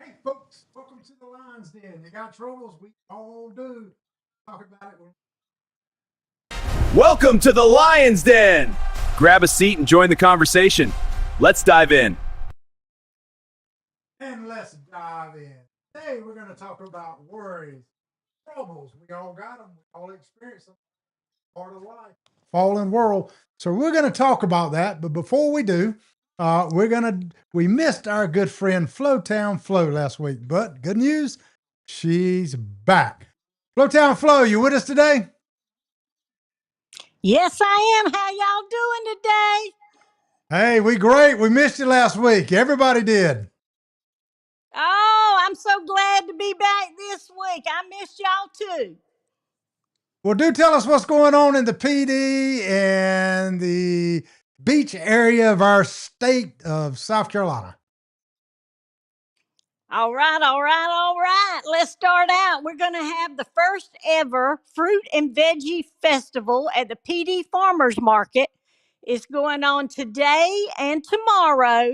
Hey, folks, welcome to the Lions Den. You got troubles? We all do. Talk about it. Welcome to the Lions Den. Grab a seat and join the conversation. Let's dive in. And let's dive in. Today, we're going to talk about worries, troubles. We all got them. We all experience them. Part of life. Fallen world. So we're going to talk about that. But before we do, we missed our good friend Flowtown Flo last week. But good news, she's back. Flowtown Flo, you with us today? Yes, I am. How y'all doing today? Hey, we great. We missed you last week. Everybody did. Oh, I'm so glad to be back this week. I missed y'all too. Well, do tell us what's going on in the PD and the beach area of our state of South Carolina. All right, all right, all right. Let's start out. We're going to have the first ever fruit and veggie festival at the PD Farmers Market. It's going on today and tomorrow,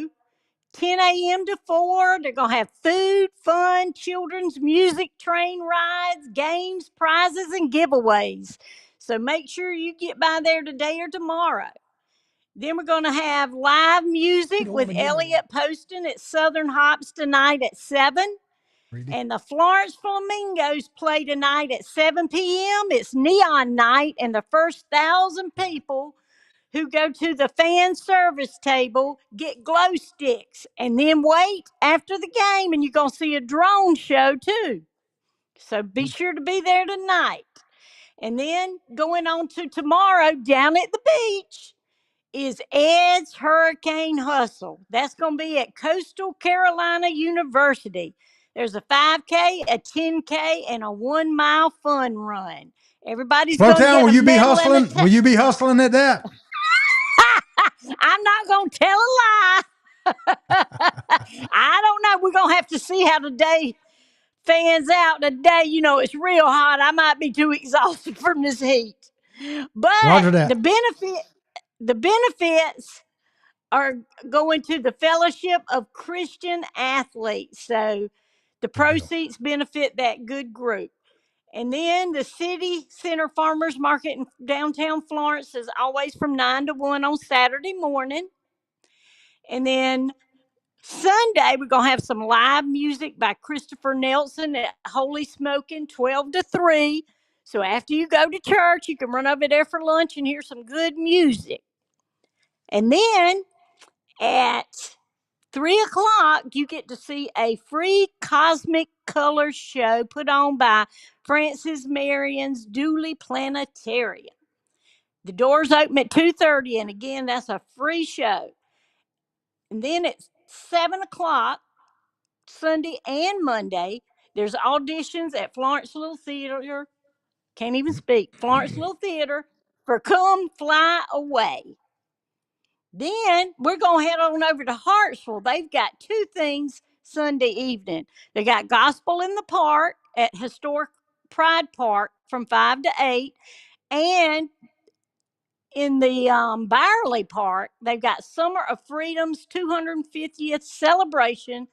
10 a.m. to 4. They're going to have food, fun, children's music, train rides, games, prizes, and giveaways. So make sure you get by there today or tomorrow. Then we're going to have live music with Elliot Poston at Southern Hops tonight at 7. And the Florence Flamingos play tonight at 7 p.m. It's neon night, and the first 1,000 people who go to the fan service table get glow sticks, and then wait after the game, and you're going to see a drone show too. So be sure to be there tonight. And then going on to tomorrow down at the beach is Ed's Hurricane Hustle. That's going to be at Coastal Carolina University. There's a 5K, a 10K, and a 1 mile fun run. Everybody's going to get will a you be medal hustling? Will you be hustling at that? I'm not going to tell a lie. I don't know. We're going to have to see how today fans out today. You know, it's real hot. I might be too exhausted from this heat. But Roger that. the benefits are going to the Fellowship of Christian Athletes. So the proceeds benefit that good group. And then the City Center Farmers Market in downtown Florence is always from 9 to 1 on Saturday morning. And then Sunday, we're going to have some live music by Christopher Nelson at Holy Smoking, 12 to 3. So after you go to church, you can run over there for lunch and hear some good music. And then at 3 o'clock, you get to see a free cosmic color show put on by Francis Marion's Dooley Planetarium. The doors open at 2:30, and again, that's a free show. And then at 7 o'clock, Sunday and Monday, there's auditions at Florence Little Theater. Can't even speak. Florence Little Theater for Come Fly Away. Then we're going to head on over to Hartsville. They've got two things Sunday evening. They got Gospel in the Park at Historic Pride Park from 5 to 8. And in the Byerly Park, they've got Summer of Freedom's 250th celebration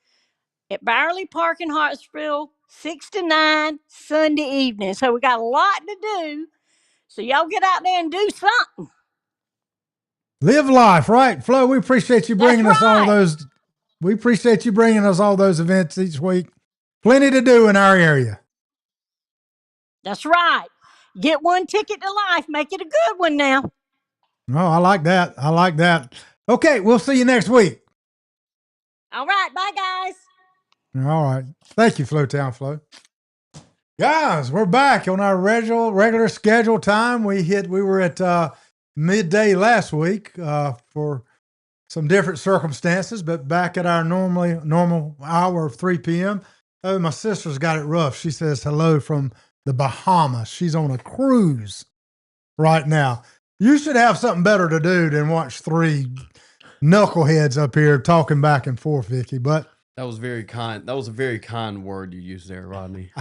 at Byerly Park in Hartsville, 6 to 9, Sunday evening. So we got a lot to do. So y'all get out there and do something. Live life, right? Flo, we appreciate you bringing us all those. We appreciate you bringing us all those events each week. Plenty to do in our area. That's right. Get one ticket to life. Make it a good one now. Oh, I like that. I like that. Okay, we'll see you next week. All right. Bye, guys. All right. Thank you, Flowtown Flo. Guys, we're back on our regular schedule time. We were at midday last week for some different circumstances, but back at our normal hour of 3 p.m. Oh, my sister's got it rough. She says hello from the Bahamas. She's on a cruise right now. You should have something better to do than watch three knuckleheads up here talking back and forth, Vicky. But that was very kind. That was a very kind word you used there, Rodney.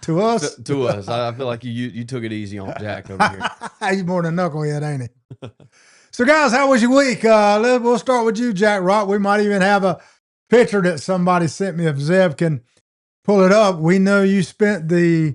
To us? To us. I feel like you took it easy on Jack over here. He's more than a knucklehead, ain't he? So, guys, how was your week? We'll start with you, Jack Rock. We might even have a picture that somebody sent me, if Zeb can pull it up, we know you spent the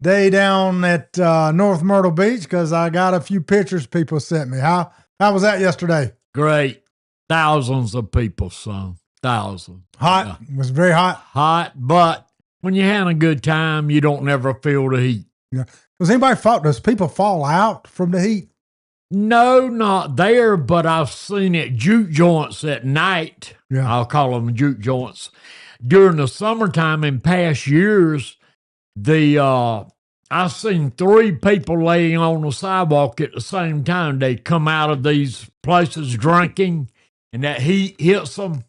day down at North Myrtle Beach because I got a few pictures people sent me. How was that yesterday? Great. Thousands of people, son. Thousands. Hot? It was very hot? Hot, but when you're having a good time, you don't never feel the heat. Yeah. Does people fall out from the heat? No, not there, but I've seen it juke joints at night. Yeah. I'll call them juke joints. During the summertime in past years, I've seen 3 people laying on the sidewalk at the same time. They come out of these places drinking, and that heat hits them,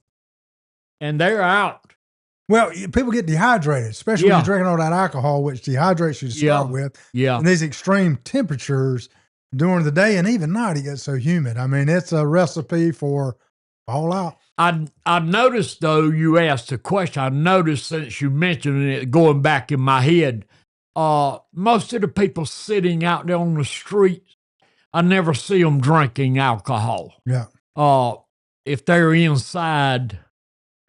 and they're out. Well, people get dehydrated, especially when you're drinking all that alcohol, which dehydrates you to start with. Yeah. And these extreme temperatures during the day and even night, it gets so humid. I mean, it's a recipe for fall out. I noticed, though, you asked a question. I noticed since you mentioned it going back in my head, most of the people sitting out there on the street, I never see them drinking alcohol. Yeah. If they're inside,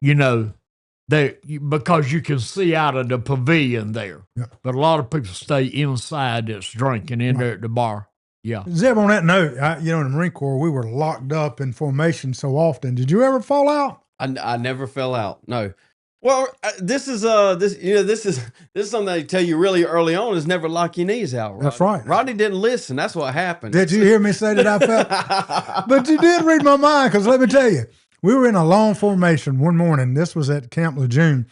because you can see out of the pavilion there. Yeah. But a lot of people stay inside that's drinking in there at the bar. Yeah. Zeb, on that note, in the Marine Corps, we were locked up in formation so often. Did you ever fall out? I never fell out. No. Well, this is something they tell you really early on is never lock your knees out. Rodney. That's right. Rodney didn't listen. That's what happened. Did you hear me say that I fell? But you did read my mind, because let me tell you, we were in a long formation one morning. This was at Camp Lejeune.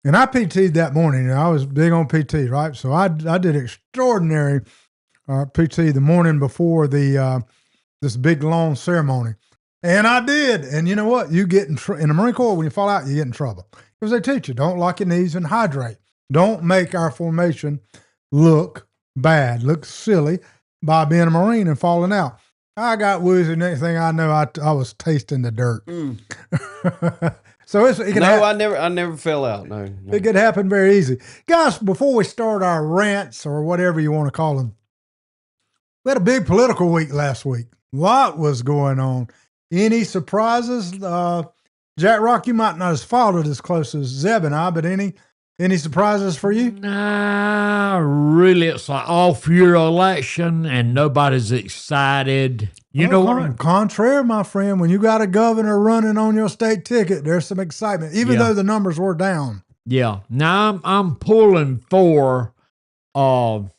And I PT'd that morning. I was big on PT, right? So I did extraordinary PT the morning before this big long ceremony. And I did. And you know what? You get in the Marine Corps, when you fall out, you get in trouble. Because they teach you, don't lock your knees and hydrate. Don't make our formation look bad, look silly by being a Marine and falling out. I got woozy. Next thing I know, I was tasting the dirt. So it can happen. I never fell out. No. It could happen very easy. Guys, before we start our rants or whatever you want to call them, we had a big political week last week. A lot was going on. Any surprises? Jack Rock, you might not have followed it as close as Zeb and I, but any surprises for you? Nah, really, it's an off-year election, and nobody's excited. You know what? Contrary, my friend, when you got a governor running on your state ticket, there's some excitement, even though the numbers were down. Yeah. Now, I'm pulling for our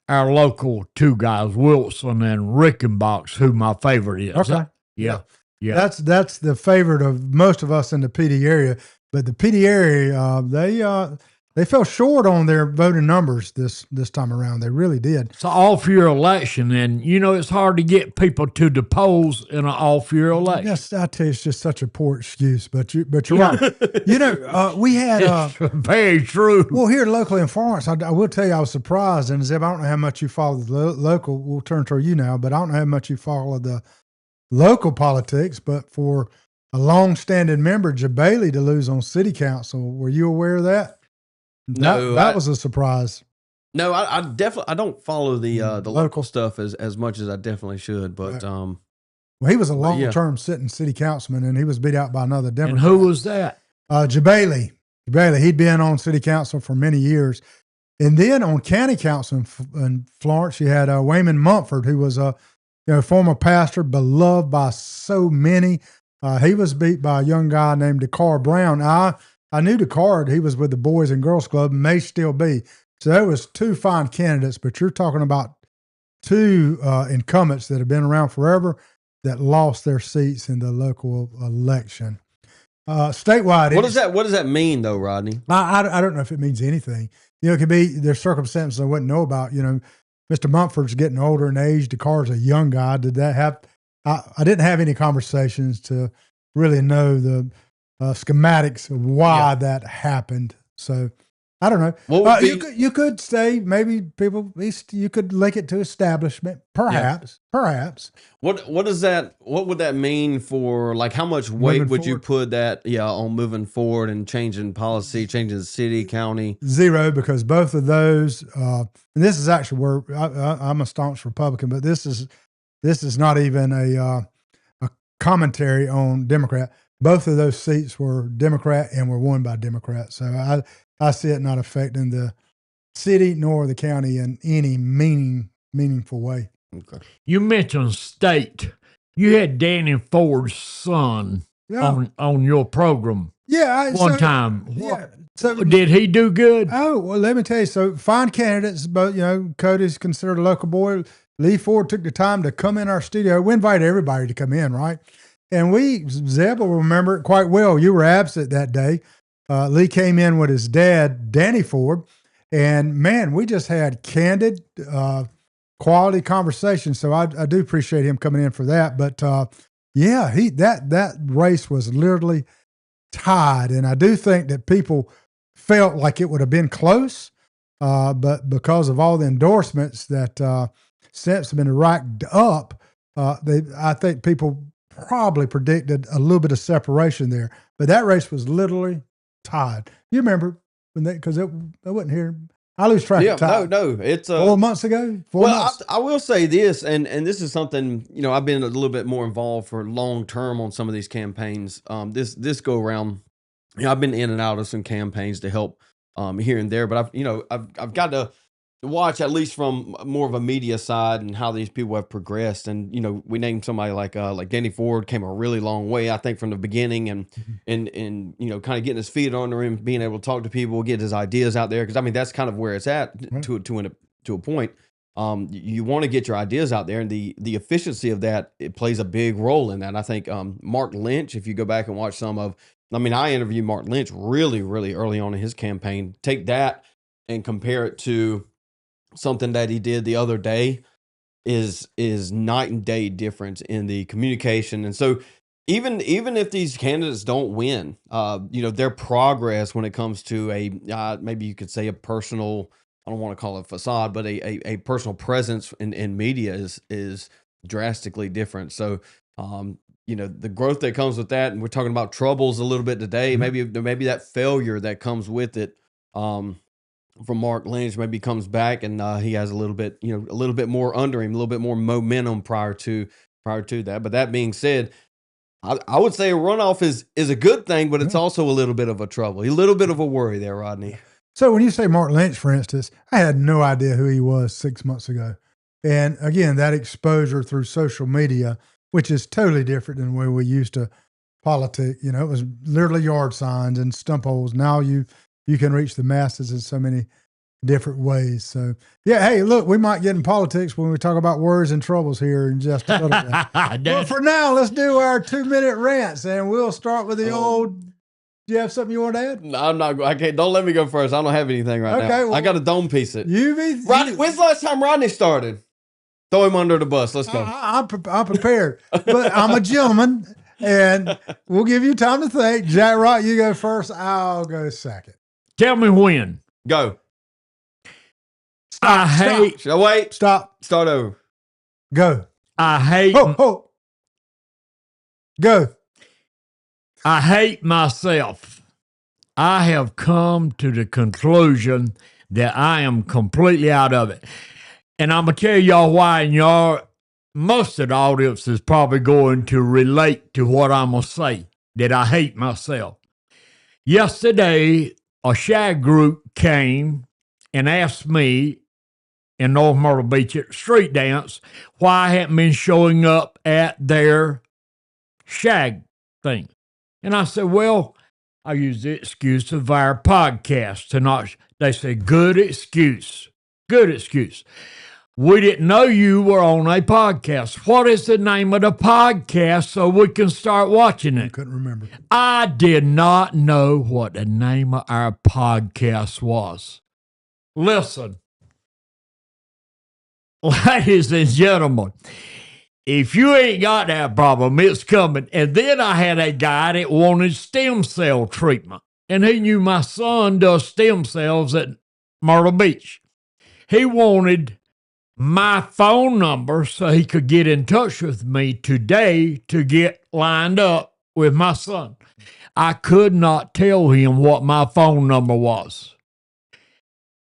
local 2 guys, Wilson and Rickenbach, who my favorite is. Okay. Yeah. That's the favorite of most of us in the PD area. But the PD area, they fell short on their voting numbers this time around. They really did. It's an off-year election, and, it's hard to get people to the polls in an off-year election. Yes, I tell you, it's just such a poor excuse, but you're right. We had... It's very true. Well, here locally in Florence, I will tell you I was surprised, and Zeb, I don't know how much you follow the local. We'll turn to you now, but I don't know how much you follow the local politics, but for a long-standing member, Bailey, to lose on city council, were you aware of that? No, that was a surprise. No, I definitely don't follow the local stuff as much as I definitely should. But well, he was a long-term sitting city councilman, and he was beat out by another Democrat. And who was that? Bailey. He'd been on city council for many years, and then on county council in Florence, you had Wayman Mumford, who was a former pastor, beloved by so many. He was beat by a young guy named Dakar Brown. I knew Dakar. He was with the Boys and Girls Club, and may still be. So there was 2 fine candidates, but you're talking about 2 incumbents that have been around forever that lost their seats in the local election. Statewide. What does that mean, though, Rodney? I don't know if it means anything. It could be there's circumstances I wouldn't know about. Mr. Mumford's getting older in age. Dakar's a young guy. Did that have? I didn't have any conversations to really know the schematics of why that happened. So I don't know. You could say maybe you could link it to establishment, perhaps. What would that mean for, like, how much weight would you put that on moving forward and changing policy, changing the city, county? 0, because both of those, and this is actually where I'm a staunch Republican, but this is not even a commentary on Democrat. both of those seats were Democrat and were won by Democrats. So I see it not affecting the city nor the county in any meaningful way. Okay. You mentioned state. You had Danny Ford's son on your program. Yeah, one time. Yeah. So did he do good? Oh, well, let me tell you. So fine candidates, but Cody's considered a local boy. Lee Ford took the time to come in our studio. We invited everybody to come in, right? And Zeb will remember it quite well. You were absent that day. Lee came in with his dad, Danny Ford, and man, we just had candid, quality conversation. So I do appreciate him coming in for that. But yeah, that race was literally tied, and I do think that people felt like it would have been close, but because of all the endorsements that steps have been racked up, I think people probably predicted a little bit of separation there. But that race was literally tied. You remember when because I wasn't here. I lose track of time. No, it's 4 months ago. 4 months. I will say this, and this is something I've been a little bit more involved for long term on some of these campaigns. This go around, I've been in and out of some campaigns to help here and there, but I've got to watch at least from more of a media side and how these people have progressed. And we named somebody like Danny Ford came a really long way, I think, from the beginning, and kind of getting his feet under him, being able to talk to people, get his ideas out there, because I mean that's kind of where it's at to a point. You want to get your ideas out there, and the efficiency of that, it plays a big role in that. And I think Mark Lynch, if you go back and watch I interviewed Mark Lynch really, really early on in his campaign. Take that and compare it to something that he did the other day is night and day difference in the communication. And so even if these candidates don't win, their progress when it comes to maybe you could say a personal, I don't want to call it facade, but a personal presence in media is drastically different. So, the growth that comes with that, and we're talking about troubles a little bit today, maybe that failure that comes with it, from Mark Lynch maybe comes back, and he has a little bit more under him, a little bit more momentum prior to that. But that being said, I would say a runoff is a good thing, but it's also a little bit of a trouble, a little bit of a worry there, Rodney. So when you say Mark Lynch, for instance, I had no idea who he was 6 months ago. And again, that exposure through social media, which is totally different than the way we used to politic. It was literally yard signs and stump holes. Now you can reach the masses in so many different ways. So, yeah, hey, look, we might get in politics when we talk about worries and troubles here in just a little bit. But for now, let's do our 2-minute rants, and we'll start with the old. Do you have something you want to add? No, I'm not. I can't. Don't let me go first. I don't have anything right now. Well, I got a dome piece it. Rodney, when's the last time Rodney started? Throw him under the bus. Let's go. I'm prepared, but I'm a gentleman, and we'll give you time to think. Jack Rock, you go first. I'll go second. Tell me when. Go. Stop. Should I wait? Stop. Start over. Go. I hate. Go. I hate myself. I have come to the conclusion that I am completely out of it. And I'm going to tell y'all why, and most of the audience is probably going to relate to what I'm going to say, that I hate myself. Yesterday, a shag group came and asked me in North Myrtle Beach at the street dance why I hadn't been showing up at their shag thing. And I said, well, I use the excuse of our podcast to not. They said, good excuse. Good excuse. We didn't know you were on a podcast. What is the name of the podcast so we can start watching it? I couldn't remember. I did not know what the name of our podcast was. Listen, ladies and gentlemen, if you ain't got that problem, it's coming. And then I had a guy that wanted stem cell treatment. And he knew my son does stem cells at Myrtle Beach. He wanted my phone number so he could get in touch with me today to get lined up with my son. I could not tell him what my phone number was.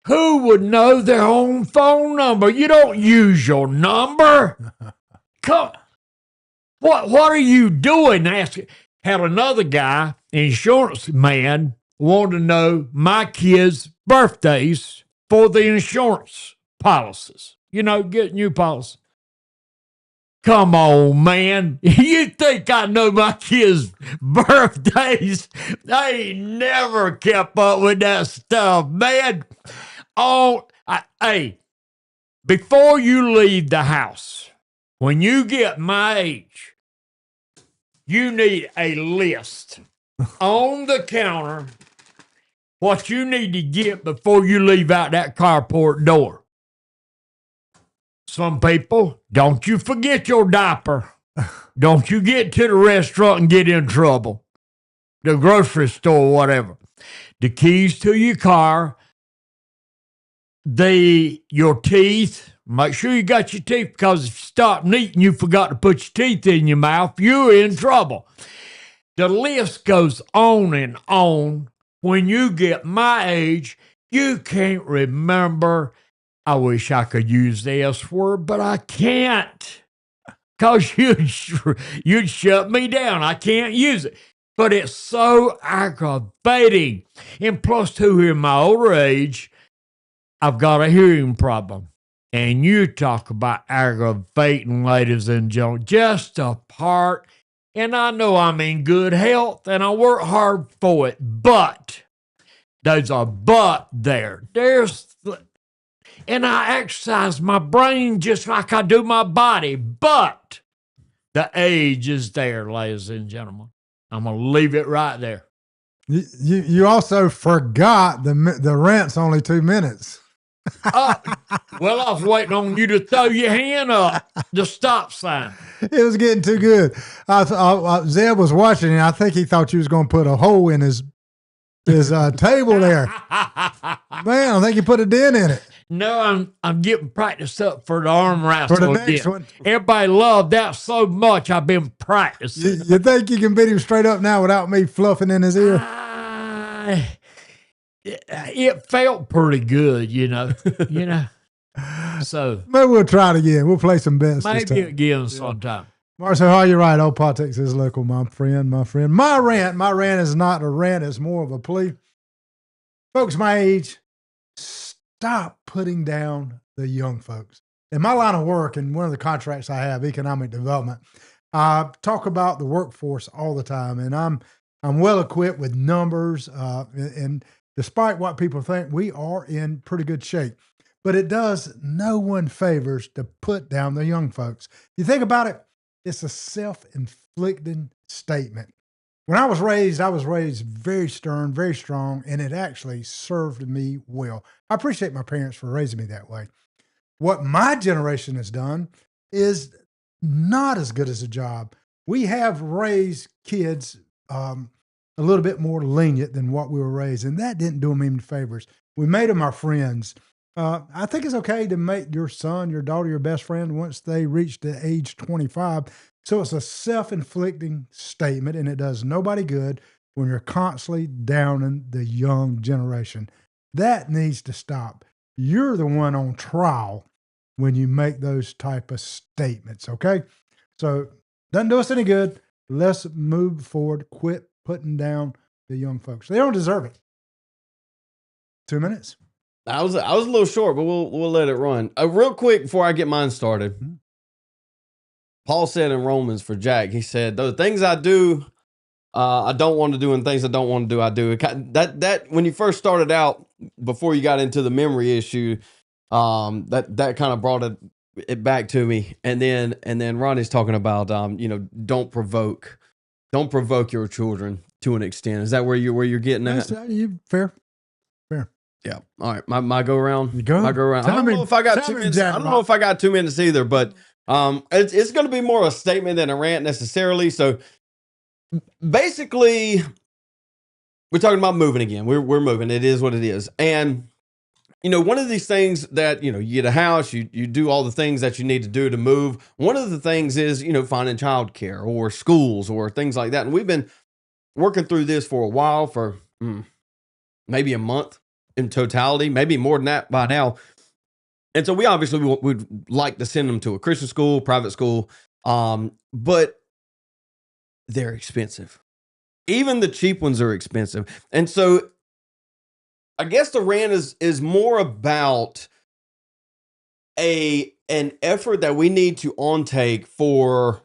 Who would know their own phone number? You don't use your number. Come, what are you doing? had another guy, insurance man, want to know my kids' birthdays for the insurance policies. You know, get new policies. Come on, man. You think I know my kids' birthdays? I ain't never kept up with that stuff, man. Hey, before you leave the house, when you get my age, you need a list on the counter what you need to get before you leave out that carport door. Some people, don't you forget your diaper. Don't you get to the restaurant and get in trouble. The grocery store, whatever. The keys to your car, your teeth. Make sure you got your teeth, because if you stop eating, you forgot to put your teeth in your mouth, you're in trouble. The list goes on and on. When you get my age, you can't remember. I wish I could use the S word, but I can't, because you'd shut me down. I can't use it. But it's so aggravating. And plus, too, in my older age, I've got a hearing problem. And you talk about aggravating, ladies and gentlemen, just a part. And I know I'm in good health and I work hard for it, but there's a but there. And I exercise my brain just like I do my body, but the age is there, ladies and gentlemen. I'm going to leave it right there. You also forgot the rent's only 2 minutes. Well, I was waiting on you to throw your hand up the stop sign. It was getting too good. Zeb was watching, and I think he thought you was going to put a hole in his table there. Man, I think you put a dent in it. No, I'm getting practiced up for the arm wrestle For the next again. one. Everybody loved that so much. I've been practicing. You think you can beat him straight up now without me fluffing in his ear? It felt pretty good, you know. So maybe we'll try it again. We'll play some bets. maybe again sometime. Marcel, how you right? All politics is local, my friend. My rant is not a rant. It's more of a plea. Folks my age, stop putting down the young folks. In my line of work, and one of the contracts I have, economic development, I talk about the workforce all the time, and I'm well equipped with numbers, and despite what people think, we are in pretty good shape. But it does no one favors to put down the young folks. You think about it, it's a self-inflicting statement. When I was raised very stern, very strong, and it actually served me well. I appreciate my parents for raising me that way. What my generation has done is not as good as a job. We have raised kids a little bit more lenient than what we were raised, and that didn't do them any favors. We made them our friends. I think it's okay to make your son, your daughter, your best friend once they reach the age 25. So it's a self-inflicting statement, and it does nobody good when you're constantly downing the young generation. That needs to stop. You're the one on trial when you make those type of statements, okay? So doesn't do us any good. Let's move forward. Quit putting down the young folks. They don't deserve it. 2 minutes. I was a little short, but we'll let it run. Real quick before I get mine started. Mm-hmm. Paul said in Romans for Jack, he said, "The things I do, I don't want to do, and things I don't want to do, I do." That when you first started out, before you got into the memory issue, that kind of brought it back to me. And then Ronnie's talking about, don't provoke your children to an extent. Is that where you're getting at? Fair. Yeah. All right. My go around. You go. My go around. I don't know if I got 2 minutes. I don't know if I got 2 minutes either, but it's going to be more a statement than a rant necessarily. So basically, we're talking about moving again. We're moving. It is what it is. And one of these things that, you get a house, you do all the things that you need to do to move. One of the things is, finding childcare or schools or things like that. And we've been working through this for a while, for maybe a month in totality, maybe more than that by now. And so we obviously would like to send them to a Christian school, private school, but they're expensive. Even the cheap ones are expensive. And so I guess the rant is more about an effort that we need to take for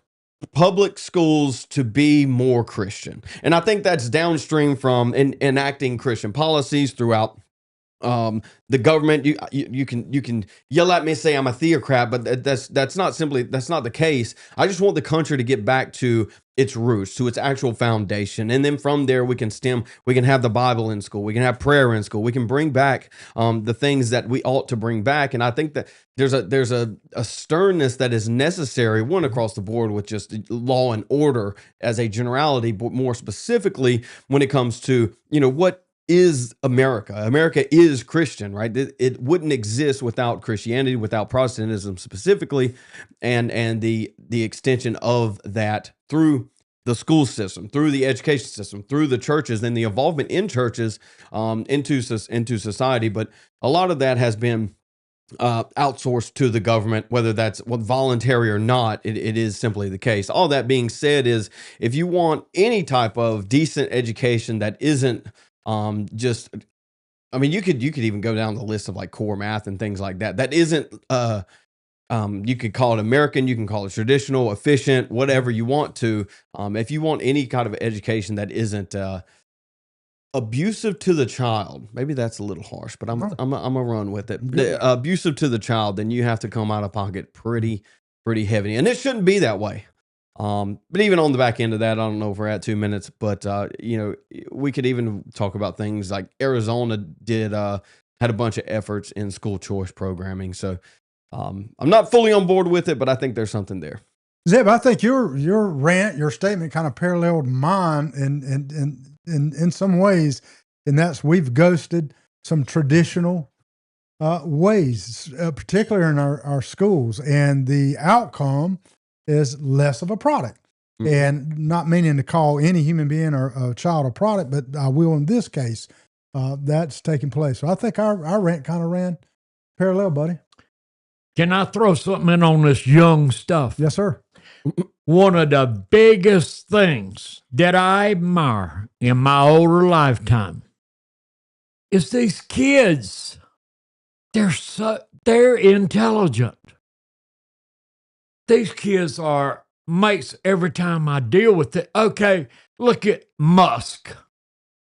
public schools to be more Christian. And I think that's downstream from enacting Christian policies throughout the government. You can yell at me and say I'm a theocrat, but that's not the case. I just want the country to get back to its roots, to its actual foundation, and then from there we can have the Bible in school, we can have prayer in school, we can bring back the things that we ought to bring back. And I think that there's a sternness that is necessary, one across the board with just law and order as a generality, but more specifically when it comes to what is America. America is Christian, right? It wouldn't exist without Christianity, without Protestantism specifically, and the extension of that through the school system, through the education system, through the churches, and the involvement in churches into society. But a lot of that has been outsourced to the government, whether that's voluntary or not. It is simply the case. All that being said, is if you want any type of decent education that isn't just, I mean, you could even go down the list of like core math and things like that. That isn't, you could call it American, you can call it traditional, efficient, whatever you want to. If you want any kind of education that isn't abusive to the child, maybe that's a little harsh, but I'm gonna run with it. Abusive to the child, then you have to come out of pocket pretty heavy, and it shouldn't be that way. But even on the back end of that, I don't know if we're at 2 minutes, but we could even talk about things like Arizona had a bunch of efforts in school choice programming. So I'm not fully on board with it, but I think there's something there. Zeb, I think your rant, your statement kind of paralleled mine in some ways, and that's we've ghosted some traditional ways, particularly in our schools, and the outcome is less of a product. Mm-hmm. And not meaning to call any human being or a child a product, but I will in this case. That's taking place. So I think our rant kind of ran parallel, buddy. Can I throw something in on this young stuff? Yes, sir. One of the biggest things that I admire in my older lifetime is these kids. They're intelligent. These kids are mates every time I deal with it. Okay, look at Musk.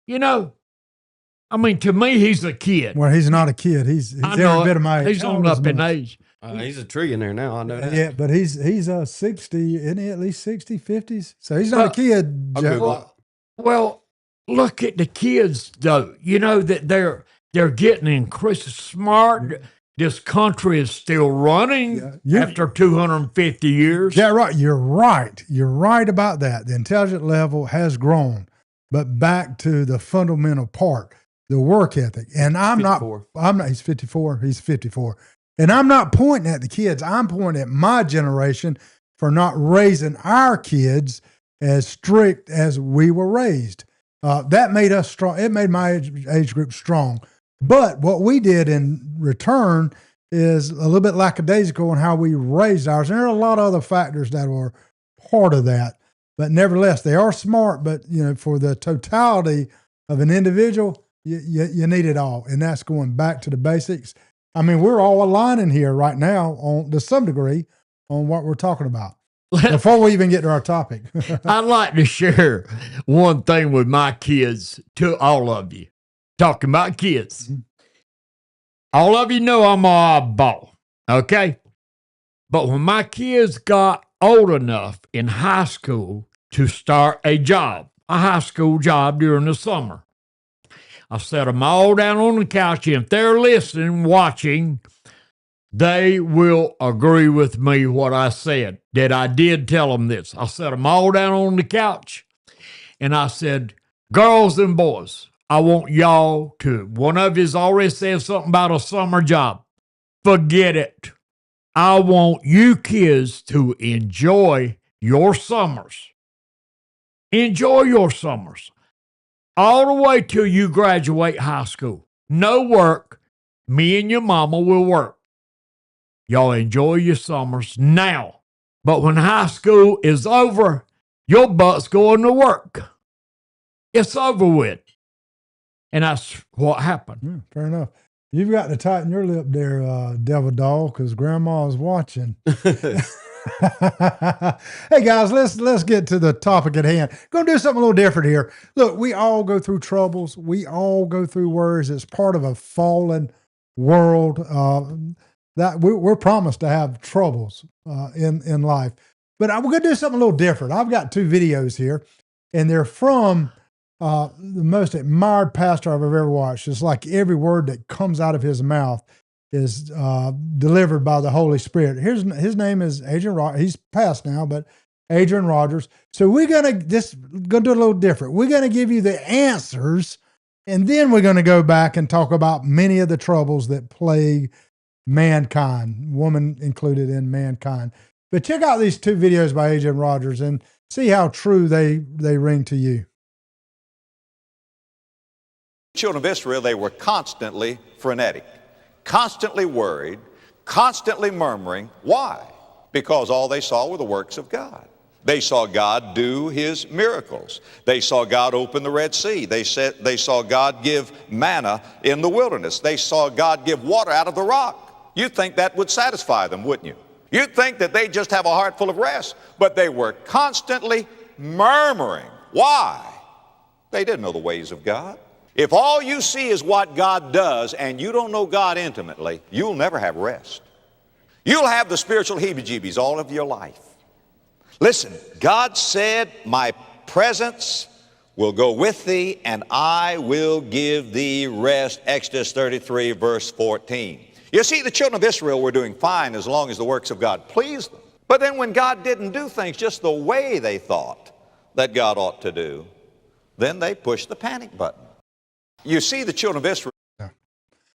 I mean, to me, he's a kid. Well, he's not a kid. He's every bit of my age. He's on up in age. He's a trillionaire now, I know that. Yeah, but he's 60, isn't he? At least 60, 50s? So he's not a kid. Well, look at the kids, though. That they're getting increasingly smart. This country is still running after 250 years. Yeah, right. You're right. You're right about that. The intelligence level has grown, but back to the fundamental part, the work ethic. And I'm 54. not, he's 54. He's 54. And I'm not pointing at the kids. I'm pointing at my generation for not raising our kids as strict as we were raised. That made us strong. It made my age group strong. But what we did in return is a little bit lackadaisical in how we raised ours. And there are a lot of other factors that were part of that. But nevertheless, they are smart. But, for the totality of an individual, you need it all. And that's going back to the basics. I mean, we're all aligning here right now to some degree on what we're talking about. Before we even get to our topic. I'd like to share one thing with my kids, to all of you. Talking about kids. Mm-hmm. All of you know I'm a oddball, okay? But when my kids got old enough in high school to start a high school job during the summer, I set them all down on the couch, and if they're listening, watching, they will agree with me what I said, that I did tell them this. I set them all down on the couch, and I said, girls and boys, I want y'all to, one of you's already said something about a summer job. Forget it. I want you kids to enjoy your summers. Enjoy your summers. All the way till you graduate high school. No work. Me and your mama will work. Y'all enjoy your summers now. But when high school is over, your butt's going to work. It's over with. And that's what happened. Yeah, fair enough. You've got to tighten your lip there, Devil Doll, because Grandma's watching. Hey guys, let's get to the topic at hand. Going to do something a little different here. Look, we all go through troubles. We all go through worries. It's part of a fallen world. That we're promised to have troubles in life. But we're going to do something a little different. I've got 2 videos here, and they're from the most admired pastor I've ever watched. It's like every word that comes out of his mouth is delivered by the Holy Spirit. His name is Adrian Rogers. He's passed now, but Adrian Rogers. So we're gonna do it a little different. We're gonna give you the answers, and then we're gonna go back and talk about many of the troubles that plague mankind, woman included in mankind. But check out these 2 videos by Adrian Rogers and see how true they ring to you. Children of Israel, they were constantly frenetic, constantly worried, constantly murmuring. Why? Because all they saw were the works of God. They saw God do his miracles. They saw God open the Red Sea. They saw God give manna in the wilderness. They saw God give water out of the rock. You'd think that would satisfy them, wouldn't you? You'd think that they just have a heart full of rest, but they were constantly murmuring. Why? They didn't know the ways of God. If all you see is what God does and you don't know God intimately, you'll never have rest. You'll have the spiritual heebie-jeebies all of your life. Listen, God said, my presence will go with thee and I will give thee rest. Exodus 33 verse 14. You see, the children of Israel were doing fine as long as the works of God pleased them. But then when God didn't do things just the way they thought that God ought to do, then they pushed the panic button. You see, the children of Israel.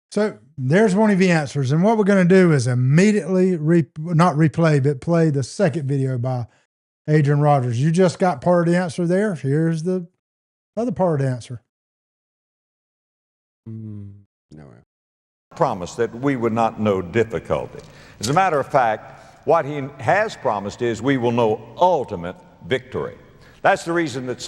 So there's one of the answers. And what we're going to do is immediately, not replay, but play the second video by Adrian Rogers. You just got part of the answer there. Here's the other part of the answer. No. Promised that we would not know difficulty. As a matter of fact, what he has promised is we will know ultimate victory. That's the reason that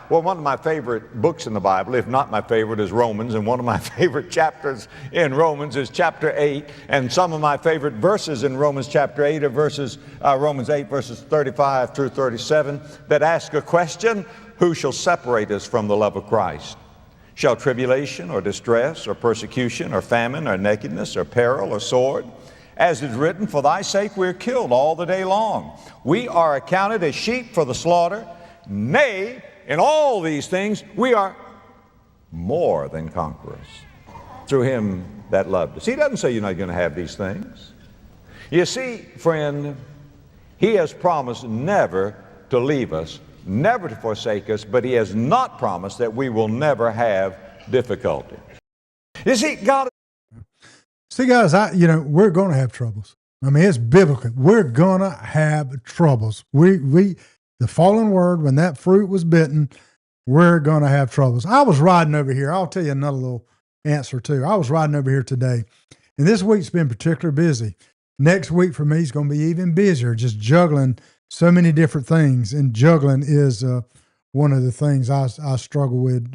one of my favorite books in the Bible, if not my favorite, is Romans, and one of my favorite chapters in Romans is chapter 8, and some of my favorite verses in Romans chapter 8 are Romans 8 verses 35 through 37 that ask a question: who shall separate us from the love of Christ? Shall tribulation or distress or persecution or famine or nakedness or peril or sword? As is written, for thy sake we are killed all the day long. We are accounted as sheep for the slaughter. Nay, in all these things we are more than conquerors through him that loved us. He doesn't say you're not going to have these things. You see, friend, he has promised never to leave us, never to forsake us, but he has not promised that we will never have difficulty. You see, God. See, guys, we're going to have troubles. I mean, it's biblical. We're going to have troubles. The fallen word, when that fruit was bitten, we're going to have troubles. I was riding over here. I'll tell you another little answer too. I was riding over here today, and this week's been particularly busy. Next week for me is going to be even busier, just juggling so many different things. And juggling is one of the things I struggle with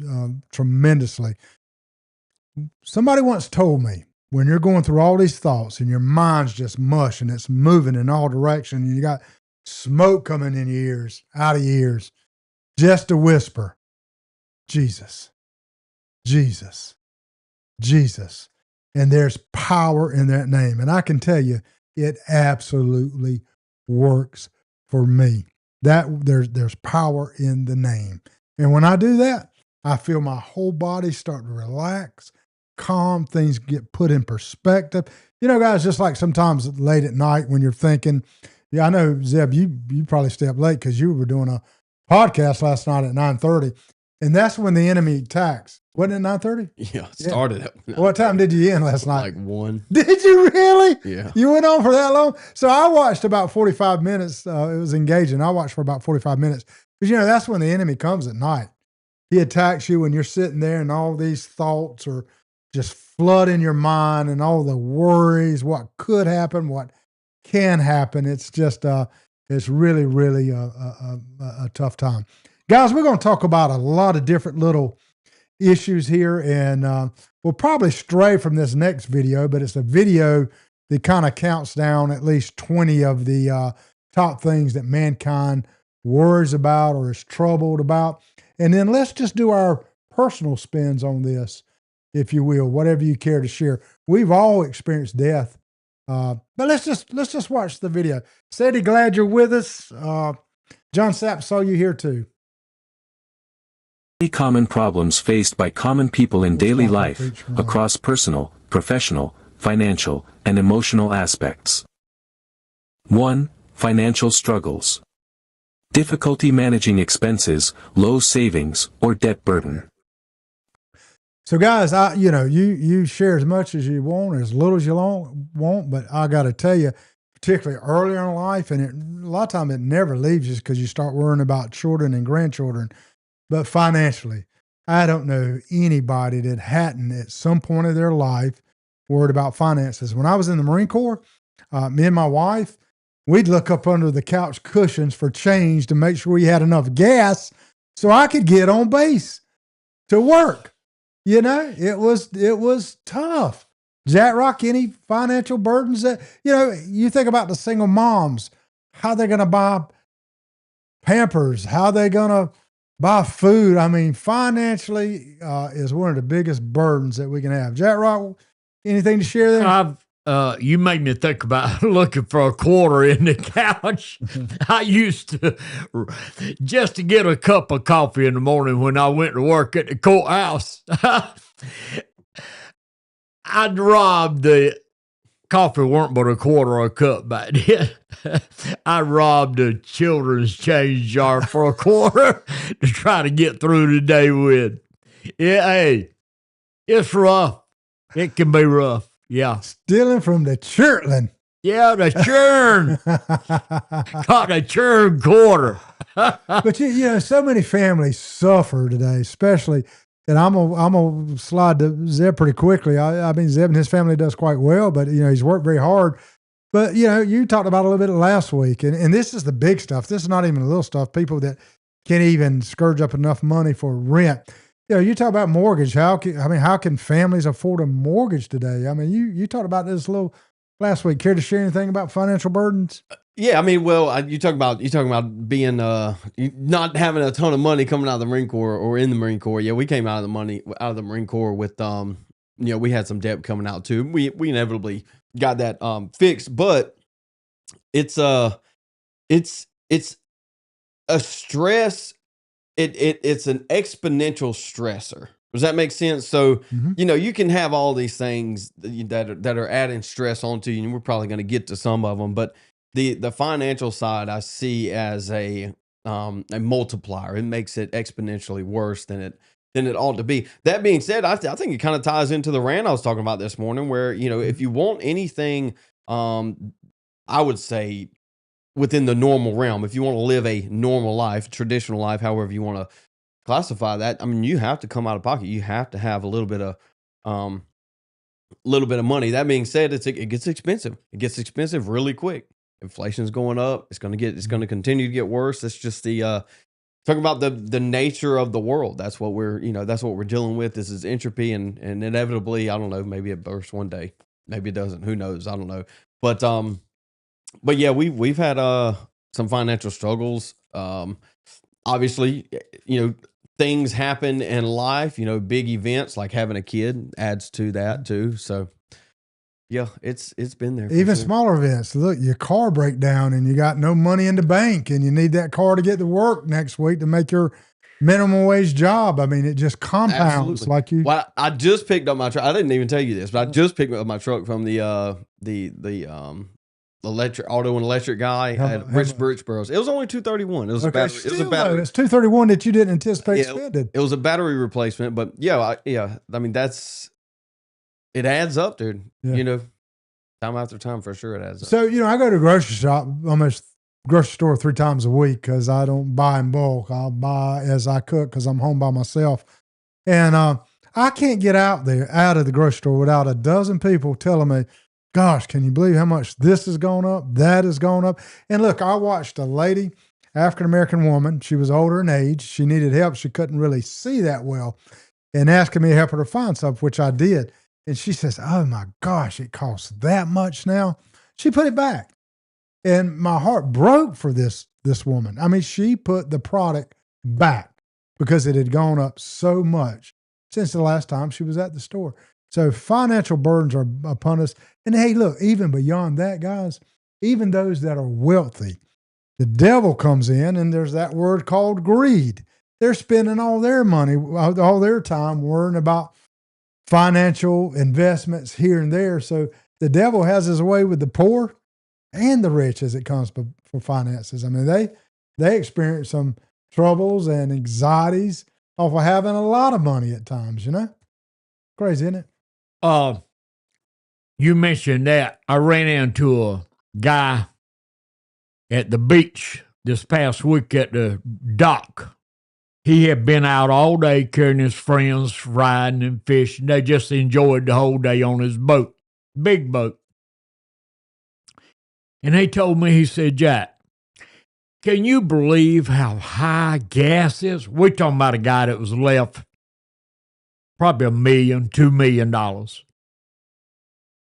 tremendously. Somebody once told me, when you're going through all these thoughts and your mind's just mush and it's moving in all directions and you got smoke coming in your ears, out of your ears, just a whisper, Jesus, Jesus, Jesus. And there's power in that name. And I can tell you, it absolutely works for me. There's power in the name. And when I do that, I feel my whole body start to relax, calm, things get put in perspective. You know, guys, just like sometimes late at night when you're thinking, yeah, I know, Zeb, you probably stay up late because you were doing a podcast last night at 9:30, and that's when the enemy attacks. Wasn't it 9:30? Yeah, it started at 9:30. What time did you end last night? Like 1. Did you really? Yeah. You went on for that long? So I watched about 45 minutes. It was engaging. I watched for about 45 minutes. Because, that's when the enemy comes at night. He attacks you when you're sitting there and all these thoughts are just flooding your mind and all the worries, what could happen, what can happen. It's just, it's really, really a tough time. Guys, we're going to talk about a lot of different little issues here, and we'll probably stray from this next video, but it's a video that kind of counts down at least 20 of the top things that mankind worries about or is troubled about. And then let's just do our personal spins on this, if you will, whatever you care to share. We've all experienced death, but let's just watch the video. Sadie, glad you're with us. John Sapp saw you here too. Common problems faced by common people in daily life, across personal, professional, financial, and emotional aspects. 1. Financial struggles. Difficulty managing expenses, low savings, or debt burden. So guys, you share as much as you want, as little as you want, but I got to tell you, particularly earlier in life, and a lot of times it never leaves you because you start worrying about children and grandchildren. But financially, I don't know anybody that hadn't at some point of their life worried about finances. When I was in the Marine Corps, me and my wife, we'd look up under the couch cushions for change to make sure we had enough gas so I could get on base to work. You know, it was tough. Jack Rock, any financial burdens that, you think about the single moms, how they're going to buy Pampers, how they're going to buy food. I mean, financially is one of the biggest burdens that we can have. Jack Rock, anything to share there? You made me think about looking for a quarter in the couch. I used to, just to get a cup of coffee in the morning when I went to work at the courthouse, I'd rob the coffee weren't but a quarter a cup back then. I robbed a children's change jar for a quarter to try to get through the day with. Yeah, hey, it's rough. It can be rough. Yeah. Stealing from the churtling. Yeah, the churn. Caught a churn quarter. But so many families suffer today, especially. And I'm gonna slide to Zeb pretty quickly. I mean, Zeb and his family does quite well, but he's worked very hard. But you talked about a little bit last week, and this is the big stuff. This is not even the little stuff. People that can't even scourge up enough money for rent. You talk about mortgage. How can families afford a mortgage today? I mean, you talked about this a little last week. Care to share anything about financial burdens? Yeah, I mean, well, you talk about being not having a ton of money coming out of the Marine Corps or in the Marine Corps. Yeah, we came out of the Marine Corps with we had some debt coming out too. We inevitably got that fixed, but it's a stress. It's an exponential stressor. Does that make sense? So, you can have all these things that are adding stress onto you, and we're probably going to get to some of them, but the financial side I see as a multiplier. It makes it exponentially worse than it ought to be. That being said, I think it kind of ties into the rant I was talking about this morning, where if you want anything, I would say within the normal realm, if you want to live a normal life, traditional life, however you want to classify that, I mean, you have to come out of pocket. You have to have a little bit of money. That being said, it gets expensive. It gets expensive really quick. Inflation's going up. It's going to continue to get worse. It's just talking about the nature of the world. That's what we're dealing with. This is entropy, and inevitably, I don't know, maybe it bursts one day. Maybe it doesn't. Who knows? I don't know. But yeah, we've had some financial struggles. Obviously, things happen in life. Big events like having a kid adds to that too. So yeah, it's been there. Even smaller events. Look, your car break down and you got no money in the bank and you need that car to get to work next week to make your minimum wage job. I mean, it just compounds. Absolutely. Well, I just picked up my truck. I didn't even tell you this, but I just picked up my truck from the electric auto and electric guy at Richborough. It was only $231. It was a battery. It was a battery. It's $231 that you didn't anticipate spending. It was a battery replacement, but I mean, it adds up, dude. Yeah. Time after time, for sure, it adds up. So I go to the grocery shop, almost grocery store 3 times a week because I don't buy in bulk. I'll buy as I cook because I'm home by myself, and I can't get out of the grocery store without a dozen people telling me, gosh, can you believe how much this has gone up? That has gone up. And look, I watched a lady African American woman. She was older in age. She needed help. She couldn't really see that well, and asking me to help her to find something, which I did. And she says, "Oh my gosh, it costs that much now." She put it back, and my heart broke for this woman. I mean, she put the product back because it had gone up so much since the last time she was at the store. So financial burdens are upon us. And hey, look, even beyond that, guys, even those that are wealthy, the devil comes in, and there's that word called greed. They're spending all their money, all their time worrying about financial investments here and there. So the devil has his way with the poor and the rich as it comes for finances. I mean, they experience some troubles and anxieties off of having a lot of money at times, Crazy, isn't it? You mentioned that. I ran into a guy at the beach this past week at the dock. He had been out all day carrying his friends, riding and fishing. They just enjoyed the whole day on his boat, big boat. And he told me, he said, "Jack, can you believe how high gas is?" We're talking about a guy that was left probably $1 million, $2 million.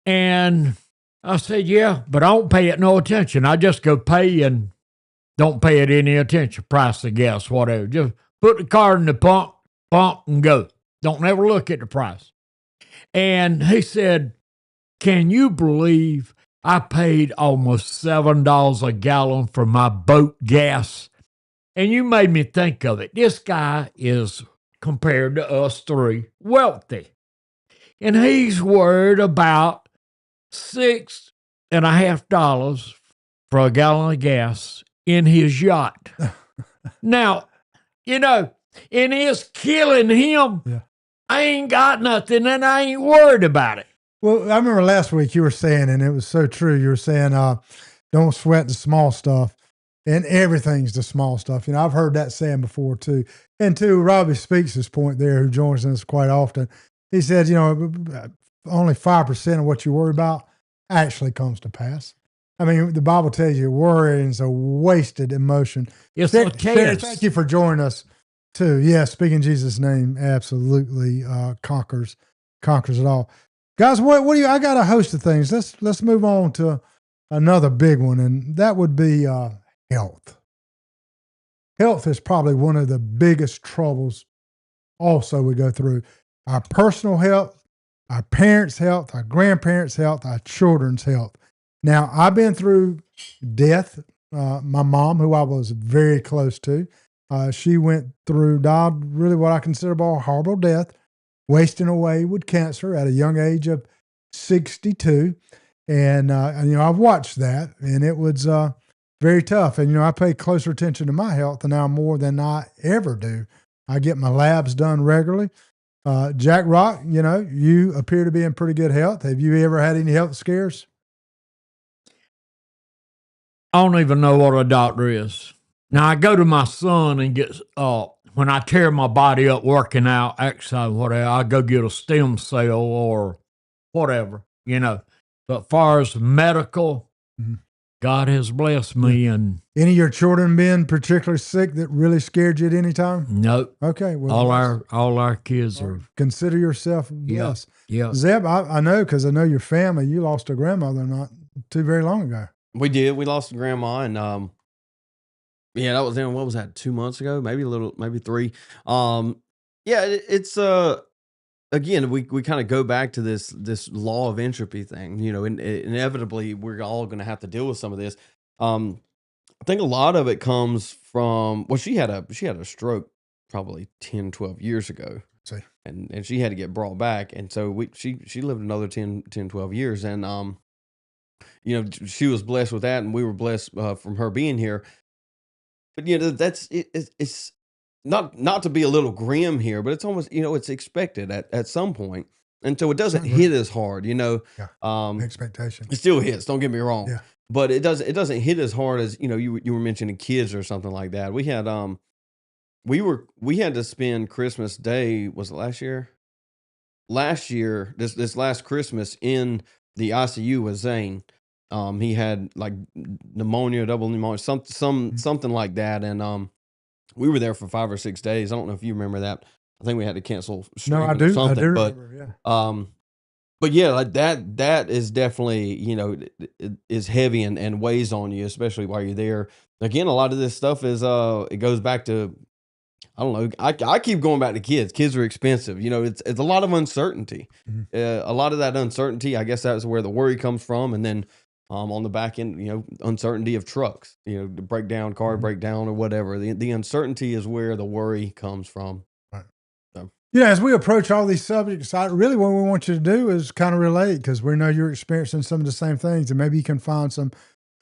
And I said, "Yeah, but I don't pay it no attention. I just go pay and don't pay it any attention. Price of gas, whatever. Just put the car in the pump, and go. Don't never look at the price." And he said, "Can you believe I paid almost $7 a gallon for my boat gas?" And you made me think of it. This guy is, compared to us three, wealthy. And he's worried about $6.50 for a gallon of gas in his yacht. Now, and it's killing him. Yeah. I ain't got nothing and I ain't worried about it. Well, I remember last week you were saying, and it was so true, you were saying, don't sweat the small stuff, and everything's the small stuff. I've heard that saying before too. And to Robbie Speaks' point there, who joins us quite often, he said, only 5% of what you worry about actually comes to pass. I mean, the Bible tells you worrying is a wasted emotion. Yes, Sarah, thank you for joining us too. Yeah, speaking Jesus' name absolutely conquers it all. Guys, what do you? I got a host of things. Let's move on to another big one, and that would be health. Health is probably one of the biggest troubles. Also, we go through our personal health, our parents' health, our grandparents' health, our children's health. Now, I've been through death. My mom, who I was very close to, she died really what I consider a horrible death, wasting away with cancer at a young age of 62. And I've watched that, and it was very tough. And, I pay closer attention to my health now more than I ever do. I get my labs done regularly. Jack Rock, you appear to be in pretty good health. Have you ever had any health scares? I don't even know what a doctor is. Now, I go to my son and get, when I tear my body up working out, exercise, whatever, I go get a stem cell or whatever, But far as medical, God has blessed me. And any of your children been particularly sick that really scared you at any time? Nope. Okay. Well, all our kids are. Consider yourself blessed. Yeah. Zeb, I know, because I know your family, you lost a grandmother not too very long ago. We did. We lost a grandma, and that was in, what was that, 2 months ago? Maybe 3. It's again, we kind of go back to this law of entropy thing. And inevitably we're all going to have to deal with some of this. I think a lot of it comes from, well, she had a stroke probably 10, 12 years ago. See. And she had to get brought back, and so she lived another 10, 12 years, and she was blessed with that, and we were blessed from her being here. But that's it. It's not to be a little grim here, but it's almost it's expected at some point, and so it doesn't hit as hard. Yeah. Expectation. It still hits. Don't get me wrong. Yeah. But it doesn't hit as hard as you were mentioning kids or something like that. We had we had to spend Christmas Day, was it last year? Last year, this last Christmas in the ICU with Zane. He had like pneumonia, double pneumonia, something like that. And we were there for 5 or 6 days. I don't know if you remember that. I think we had to cancel. No, I streaming or do. I something, do but remember. Yeah. but yeah, like that is definitely, it is heavy and weighs on you, especially while you're there. Again, a lot of this stuff is it goes back to, I don't know. I keep going back to kids. Kids are expensive. It's a lot of uncertainty. Mhm. A lot of that uncertainty, I guess that's where the worry comes from. And then on the back end, uncertainty of trucks, the breakdown, car Mhm. breakdown or whatever. The uncertainty is where the worry comes from. Right. So. Yeah, as we approach all these subjects, really what we want you to do is kind of relate, because we know you're experiencing some of the same things, and maybe you can find some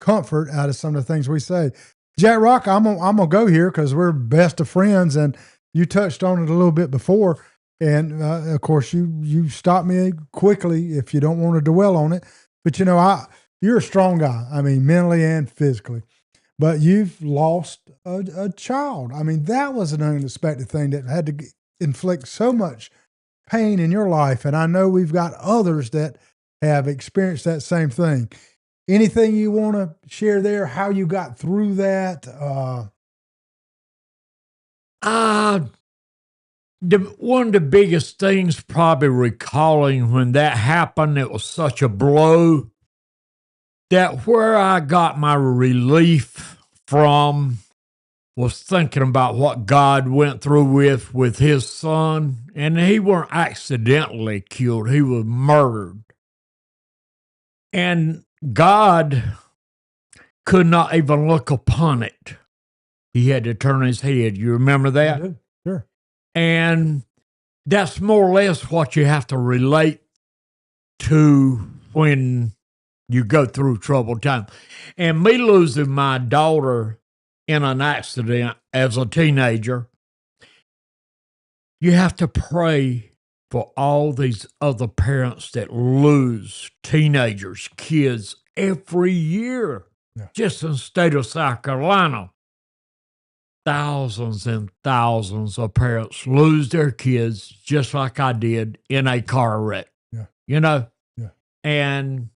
comfort out of some of the things we say. Jack Rock, I'm gonna go here because we're best of friends, and you touched on it a little bit before, and of course you stopped me quickly if you don't want to dwell on it. But you're a strong guy. I mean, mentally and physically. But you've lost a child. I mean, that was an unexpected thing that had to inflict so much pain in your life. And I know we've got others that have experienced that same thing. Anything you want to share there, how you got through that? One of the biggest things, probably recalling when that happened, it was such a blow that where I got my relief from was thinking about what God went through with his son. And he weren't accidentally killed. He was murdered. And God could not even look upon it. He had to turn his head. You remember I that? do. Sure. And that's more or less what you have to relate to when you go through troubled time. And me losing my daughter in an accident as a teenager, you have to pray for all these other parents that lose teenagers, kids every year. Yeah. Just in the state of South Carolina, thousands and thousands of parents lose their kids just like I did in a car wreck. Yeah. Yeah. And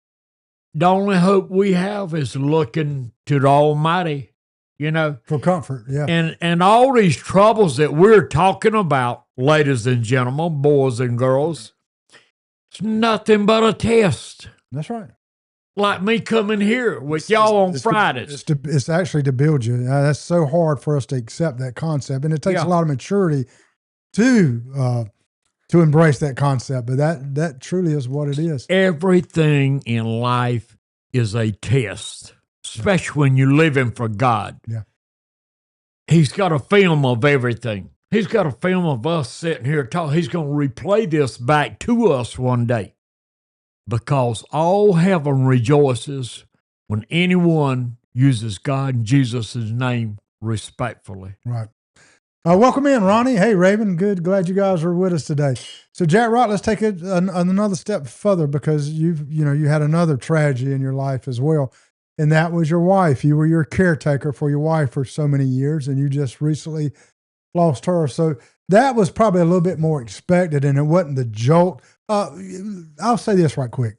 the only hope we have is looking to the Almighty, For comfort. Yeah. And all these troubles that we're talking about, ladies and gentlemen, boys and girls, it's nothing but a test. That's right. Like me coming here with y'all on Fridays. It's actually to build you. That's so hard for us to accept that concept, and it takes Yeah. a lot of maturity to embrace that concept. But that truly is what it is. Everything in life is a test, especially when you're living for God. Yeah. He's got a film of everything. He's got a film of us sitting here talking. He's going to replay this back to us one day, because all heaven rejoices when anyone uses God and Jesus' name respectfully. Right. Welcome in, Ronnie. Hey, Raven. Good. Glad you guys are with us today. So, Jack Rock, let's take it another step further, because you had another tragedy in your life as well, and that was your wife. You were your caretaker for your wife for so many years, and you just recently lost her. So that was probably a little bit more expected, and it wasn't the jolt. I'll say this right quick.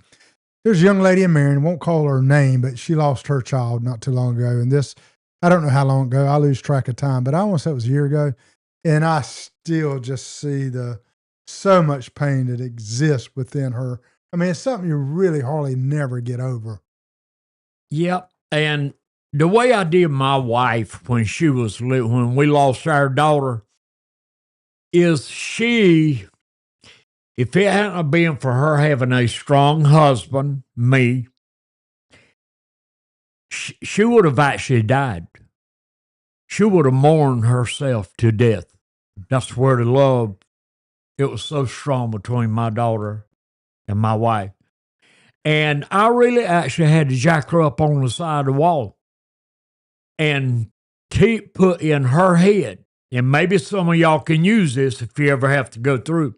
There's a young lady in Marion, won't call her name, but she lost her child not too long ago, and this. I don't know how long ago. I lose track of time, but I want to say it was a year ago. And I still just see so much pain that exists within her. I mean, it's something you really hardly never get over. Yep. And the way I did my wife when when we lost our daughter is if it hadn't been for her having a strong husband, me, she would have actually died. She would have mourned herself to death. That's where the love, it was so strong between my daughter and my wife. And I really actually had to jack her up on the side of the wall and put in her head, and maybe some of y'all can use this if you ever have to go through.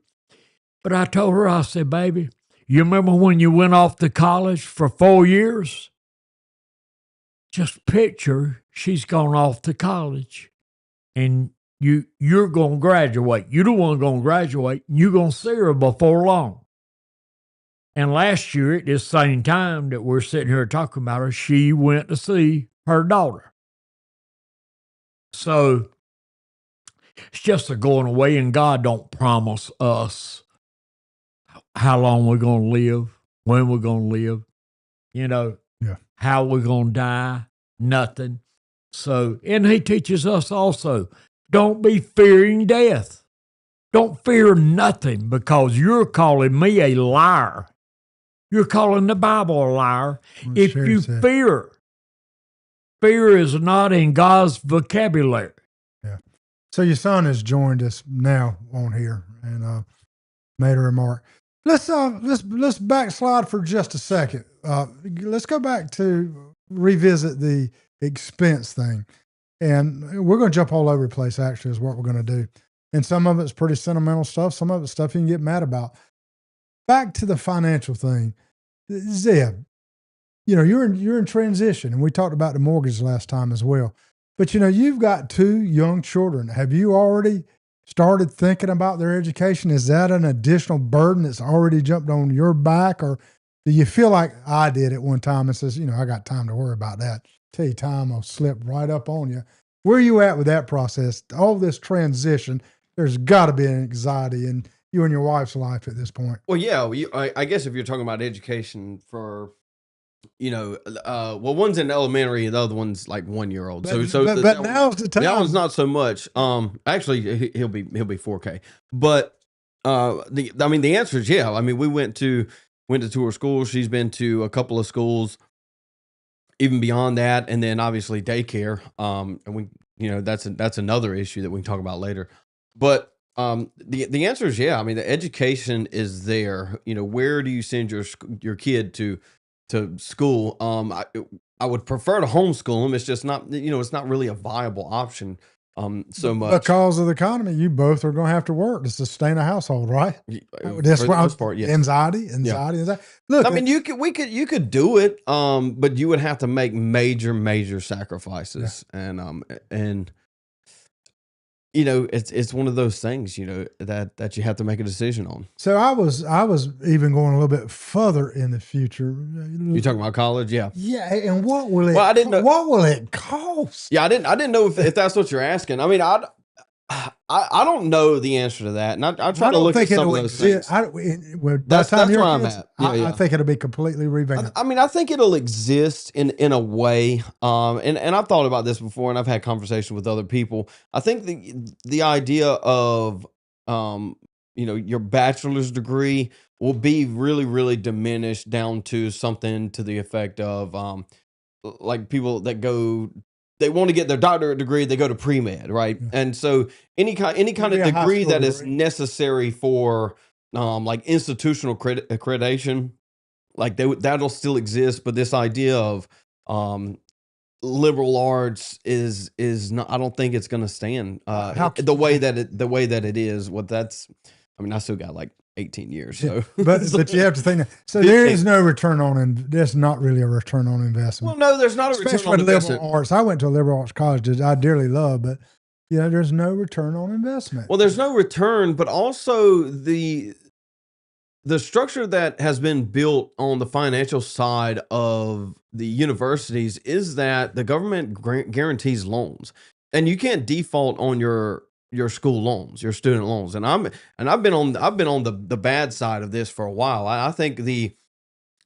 But I told her, I said, baby, you remember when you went off to college for 4 years? Just picture she's gone off to college, and you're going to graduate. You're the one going to graduate, and you're going to see her before long. And last year, at this same time that we're sitting here talking about her, she went to see her daughter. So it's just a going away, and God don't promise us how long we're going to live, when we're going to live, how we're going to die, nothing. So, and he teaches us also, don't be fearing death. Don't fear nothing, because you're calling me a liar. You're calling the Bible a liar. If you fear is not in God's vocabulary. Yeah. So your son has joined us now on here and made a remark. Let's backslide for just a second. Let's go back to revisit the expense thing. And we're going to jump all over the place, actually, is what we're going to do. And some of it's pretty sentimental stuff. Some of it's stuff you can get mad about. Back to the financial thing. Zeb, you're in transition, and we talked about the mortgage last time as well. But, you've got 2 young children. Have you already started thinking about their education? Is that an additional burden that's already jumped on your back? Or do you feel like I did at one time and says, I got time to worry about that? Tell you time will slip right up on you. Where are you at with that process? All this transition, there's got to be an anxiety in you and your wife's life at this point. Well, yeah, I guess if you're talking about education for, one's in elementary and the other one's like 1-year-old. But now's the time. That one's not so much. Actually, he'll be 4K. But the answer is yeah. I mean, we went to tour schools. She's been to a couple of schools, even beyond that, and then obviously daycare. And we, that's another issue that we can talk about later. But the answer is yeah. I mean, the education is there. Where do you send your kid to school? I would prefer to homeschool them. It's just not, it's not really a viable option. So much because of the economy. You both are going to have to work to sustain a household, right? That's what most part. Yes. Anxiety. Look, I mean, you could do it, but you would have to make major sacrifices, and it's one of those things, that you have to make a decision on. So I was even going a little bit further in the future. You talking about college? Yeah. Yeah. And what will it, I didn't know, what will it cost? Yeah. I didn't know if that's what you're asking. I mean, I don't know the answer to that. And I try to look at some of those things. That's where I'm at. I think it'll be completely revamped. I mean, I think it'll exist in a way. And I've thought about this before, and I've had conversations with other people. I think the idea of, your bachelor's degree will be really, really diminished down to something to the effect of, like people that they want to get their doctorate degree, they go to pre-med, right? Yeah. And so any kind of degree that is necessary for like institutional accreditation, like that'll still exist. But this idea of liberal arts is not. I don't think it's going to stand the way that it is. I still got like 18 years. So, but you have to think. So there is no return on. There's not really a return on investment. Well, no, there's not a return on investment. Liberal arts. I went to a liberal arts college that I dearly love, but there's no return on investment. Well, there's no return, but also the structure that has been built on the financial side of the universities is that the government guarantees loans, and you can't default on your school loans, your student loans. And I've been on the bad side of this for a while. I think the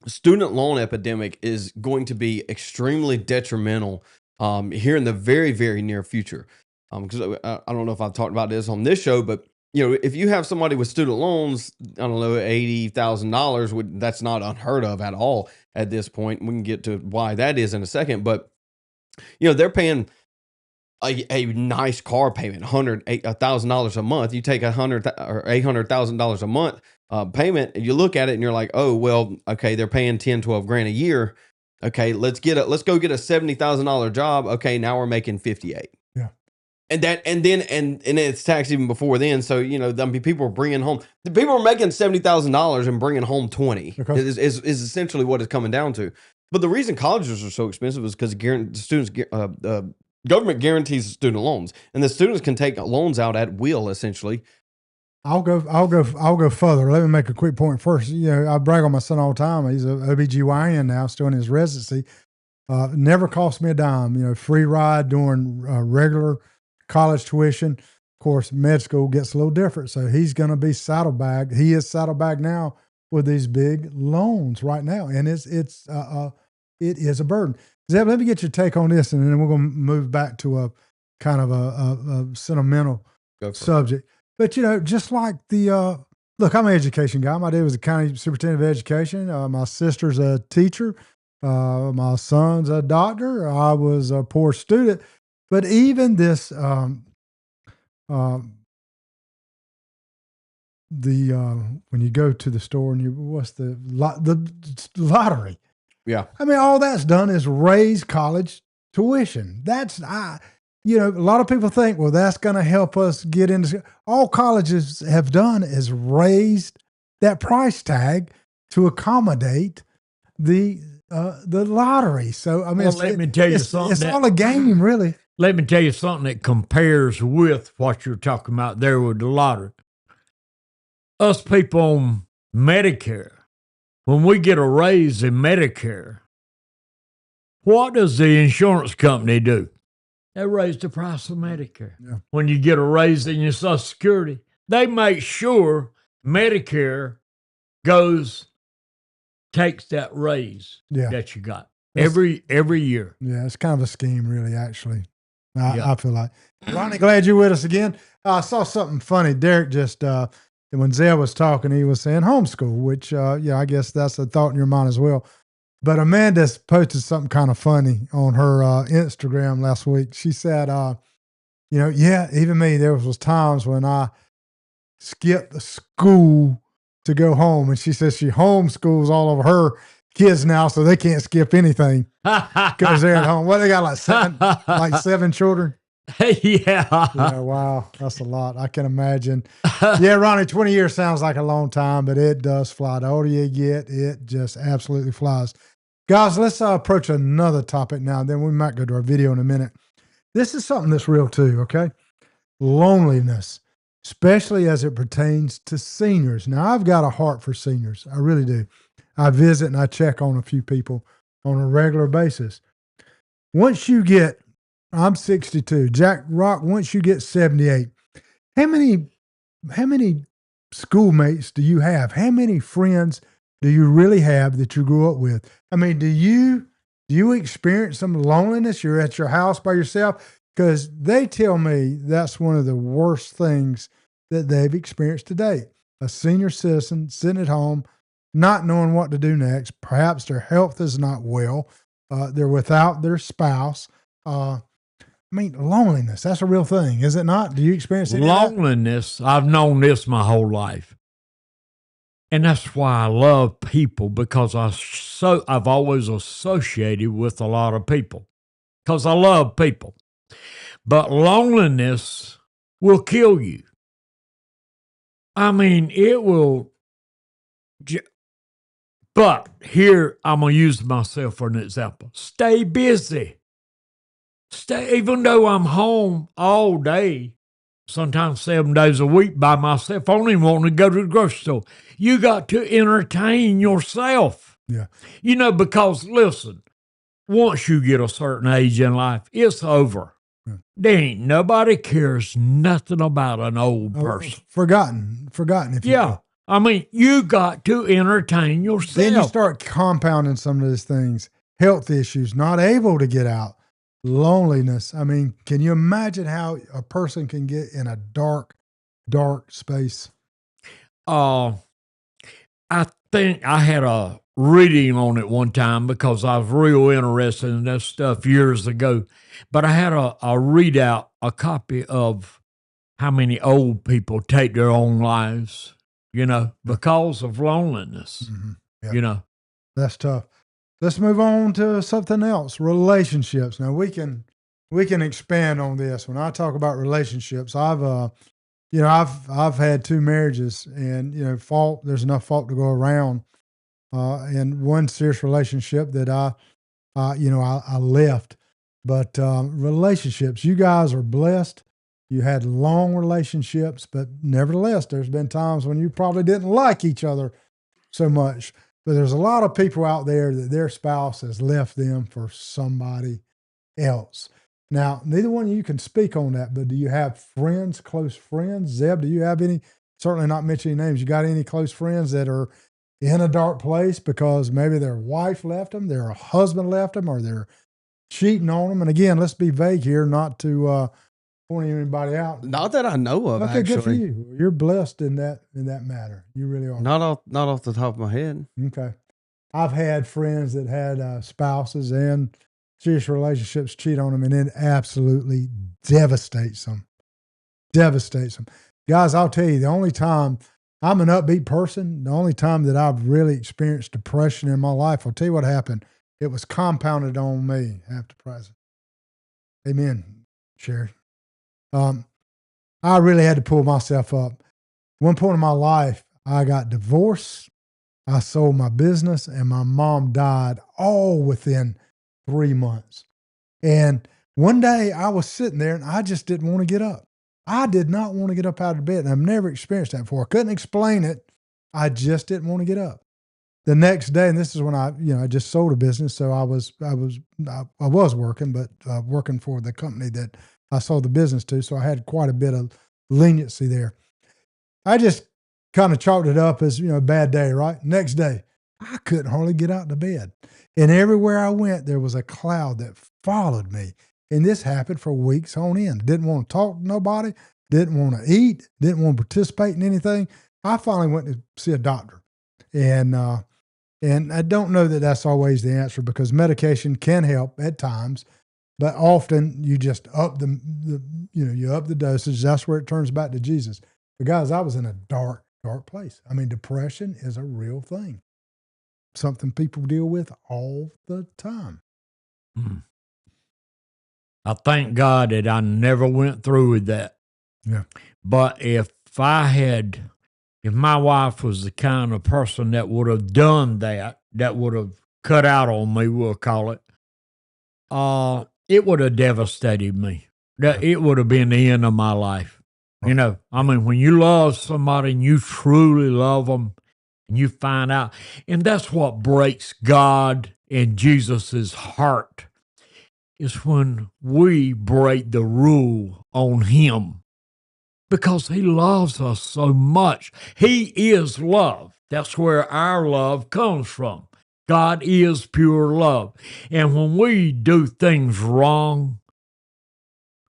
student loan epidemic is going to be extremely detrimental here in the very, very near future. Because I don't know if I've talked about this on this show, but if you have somebody with student loans, I don't know, $80,000, that's not unheard of at all at this point. We can get to why that is in a second, but they're paying a nice car payment, $100,000 a month. You take $800,000 a month payment, and you look at it and you're like, oh, well, okay, they're paying 10, 12 grand a year. Okay, let's go get a $70,000 job. Okay, now we're making 58. Yeah. And then it's taxed even before then. So, people are bringing home, people are making $70,000 and bringing home 20 is essentially what it's coming down to. But the reason colleges are so expensive is because the government guarantees student loans, and the students can take loans out at will, essentially, I'll go further. Let me make a quick point first. You know, I brag on my son all the time. He's a OBGYN now, still in his residency. Never cost me a dime. You know, free ride during regular college tuition. Of course, med school gets a little different. So he's going to be saddlebagged. He is saddlebagged now with these big loans right now, and it is a burden. Zeb, let me get your take on this, and then we're going to move back to a kind of a sentimental subject. But, you know, just like look, I'm an education guy. My dad was a county superintendent of education. My sister's a teacher. My son's a doctor. I was a poor student. But even this, when you go to the store and what's the lottery? Yeah. I mean, all that's done is raise college tuition. You know, a lot of people think, well, that's going to help us get into. All colleges have done is raised that price tag to accommodate the lottery. So I mean, let me tell you something. It's all a game, really. Let me tell you something that compares with what you're talking about there with the lottery. Us people on Medicare, when we get a raise in Medicare, what does the insurance company do? They raise the price of Medicare. Yeah. When you get a raise in your Social Security, they make sure Medicare takes that raise that you got every year. Yeah, it's kind of a scheme, really, actually. I feel like. Ronnie, glad you're with us again. I saw something funny. Derek just, when Zell was talking, he was saying homeschool, which, I guess that's a thought in your mind as well. But Amanda's posted something kind of funny on her Instagram last week. She said, even me, there was times when I skipped school to go home. And she says she homeschools all of her kids now, so they can't skip anything because they're at home. What, they got like seven children? Yeah. Yeah, wow. That's a lot. I can imagine. Yeah, Ronnie, 20 years sounds like a long time, but it does fly. The older you get, it just absolutely flies. Guys, let's approach another topic now, and then we might go to our video in a minute. This is something that's real too, okay? Loneliness, especially as it pertains to seniors. Now, I've got a heart for seniors. I really do. I visit and I check on a few people on a regular basis. Once you get, I'm 62, Jack Rock, once you get 78, how many schoolmates do you have? How many friends do you really have that you grew up with? I mean, do you experience some loneliness? You're at your house by yourself? Because they tell me that's one of the worst things that they've experienced to date. A senior citizen sitting at home, not knowing what to do next. Perhaps their health is not well. They're without their spouse. I mean, loneliness, that's a real thing, is it not? Do you experience it? Loneliness, I've known this my whole life. And that's why I love people, because I've always associated with a lot of people because I love people. But loneliness will kill you. I mean, it will. But here, I'm going to use myself for an example. Stay busy. Even though I'm home all day, sometimes 7 days a week by myself, I don't even want to go to the grocery store. You got to entertain yourself. Yeah. You know, because listen, once you get a certain age in life, it's over. Yeah. There ain't nobody cares nothing about an old person. Forgotten. If you will. I mean, you got to entertain yourself. Then you start compounding some of these things. Health issues, not able to get out. Loneliness. I mean, can you imagine how a person can get in a dark space? I think I had a reading on it one time because I was real interested in that stuff years ago. But I had a readout, a copy of how many old people take their own lives, because of loneliness, Yep. That's tough. Let's move on to something else. Relationships. Now we can expand on this. When I talk about relationships, I've had 2 marriages, and there's enough fault to go around. And one serious relationship that I left. But relationships, you guys are blessed. You had long relationships, but nevertheless, there's been times when you probably didn't like each other so much. But there's a lot of people out there that their spouse has left them for somebody else. Now, neither one of you can speak on that, but do you have friends, close friends? Zeb, do you have any? Certainly not mentioning names. You got any close friends that are in a dark place because maybe their wife left them, their husband left them, or they're cheating on them? And again, let's be vague here, not to point anybody out. Not that I know of. Okay, actually. good for you. You're blessed in that matter. You really are. Not off the top of my head. Okay. I've had friends that had spouses and serious relationships cheat on them, and it absolutely devastates them. Devastates them. Guys, I'll tell you, the only time I'm an upbeat person, the only time that I've really experienced depression in my life, I'll tell you what happened. It was compounded on me after present. Amen, Sherry. I really had to pull myself up. One point in my life, I got divorced, I sold my business, and my mom died all within 3 months. And one day I was sitting there and I just didn't want to get up. I did not want to get up out of bed. And I've never experienced that before. I couldn't explain it. I just didn't want to get up. The next day, and this is when I just sold a business. So I was working, but working for the company that I sold the business to. So I had quite a bit of leniency there. I just kind of chalked it up as, a bad day, right? Next day, I couldn't hardly get out of bed. And everywhere I went, there was a cloud that followed me. And this happened for weeks on end. Didn't want to talk to nobody, didn't want to eat, didn't want to participate in anything. I finally went to see a doctor. And I don't know that that's always the answer, because medication can help at times, but often you just up you up the dosage. That's where it turns back to Jesus. But guys, I was in a dark, dark place. I mean, depression is a real thing. Something people deal with all the time. I thank God that I never went through with that. Yeah. But if my wife was the kind of person that would have done that would have cut out on me, we'll call it, it would have devastated me. It would have been the end of my life. When you love somebody and you truly love them, and you find out, and that's what breaks God and Jesus's heart, is when we break the rule on him, because he loves us so much. He is love. That's where our love comes from. God is pure love. And when we do things wrong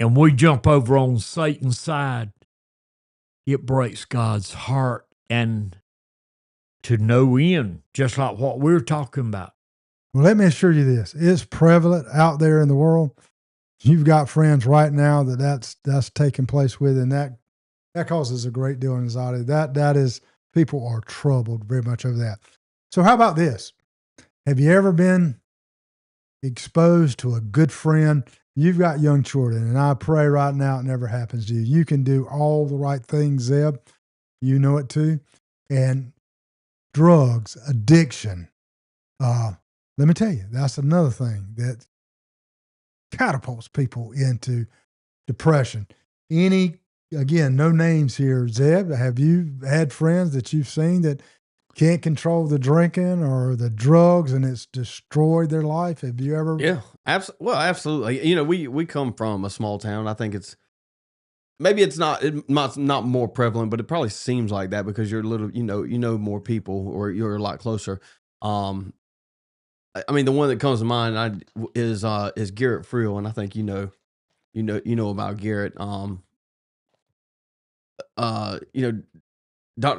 and we jump over on Satan's side, it breaks God's heart, and to no end, just like what we're talking about. Well, let me assure you this. It's prevalent out there in the world. You've got friends right now that's taking place with, and that causes a great deal of anxiety. That is, people are troubled very much over that. So how about this? Have you ever been exposed to a good friend? You've got young children, and I pray right now it never happens to you. You can do all the right things, Zeb. You know it too. And drugs, addiction, let me tell you, that's another thing that catapults people into depression. Again, no names here, Zeb. Have you had friends that you've seen that can't control the drinking or the drugs, and it's destroyed their life? Have you ever? Yeah, absolutely. We come from a small town. I think it's not more prevalent, but it probably seems like that because you're a little, more people, or you're a lot closer. I mean, the one that comes to mind is Garrett Friel, and I think you know about Garrett. Dr.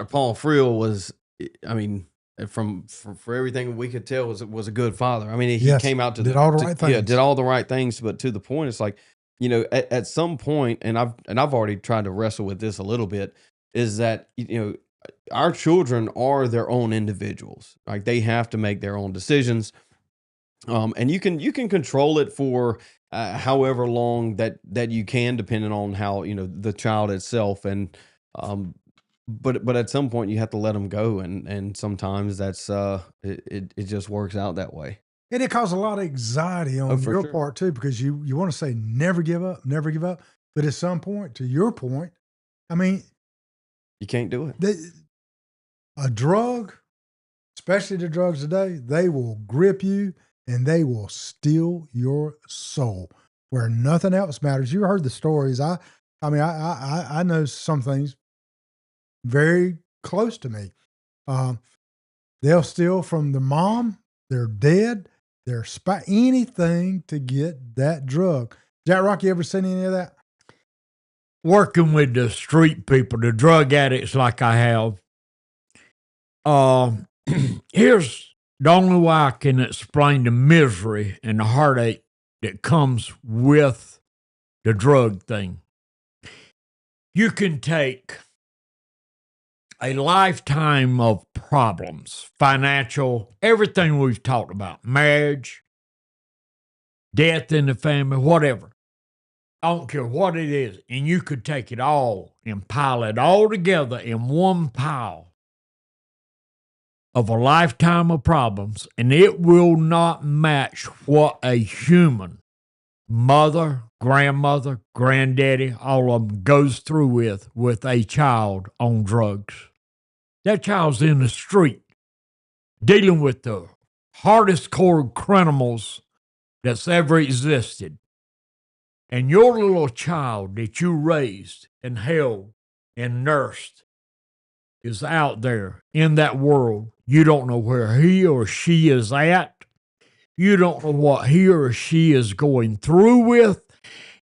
Paul Friel was, I mean, for everything we could tell, was a good father. I mean, he came out did all the right things. Yeah, did all the right things, but to the point, it's like, at some point, and I've already tried to wrestle with this a little bit, is that our children are their own individuals. Like, they have to make their own decisions. And you can control it for however long that you can, depending on how the child itself. And but at some point you have to let them go, and sometimes that's it just works out that way. And it causes a lot of anxiety on your part too, because you want to say never give up, never give up. But at some point, to your point, I mean, You can't do it. a drug, especially the drugs today, they will grip you and they will steal your soul where nothing else matters. You heard the stories. I mean, I know some things very close to me. They'll steal from the mom, their dad, their anything to get that drug. Jack Rock, you ever seen any of that? Working with the street people, the drug addicts like I have, here's the only way I can explain the misery and the heartache that comes with the drug thing. You can take a lifetime of problems, financial, everything we've talked about, marriage, death in the family, whatever. I don't care what it is. And you could take it all and pile it all together in one pile of a lifetime of problems, and it will not match what a human, mother, grandmother, granddaddy, all of them goes through with a child on drugs. That child's in the street dealing with the hardest core criminals that's ever existed. And your little child that you raised and held and nursed is out there in that world. You don't know where he or she is at. You don't know what he or she is going through with.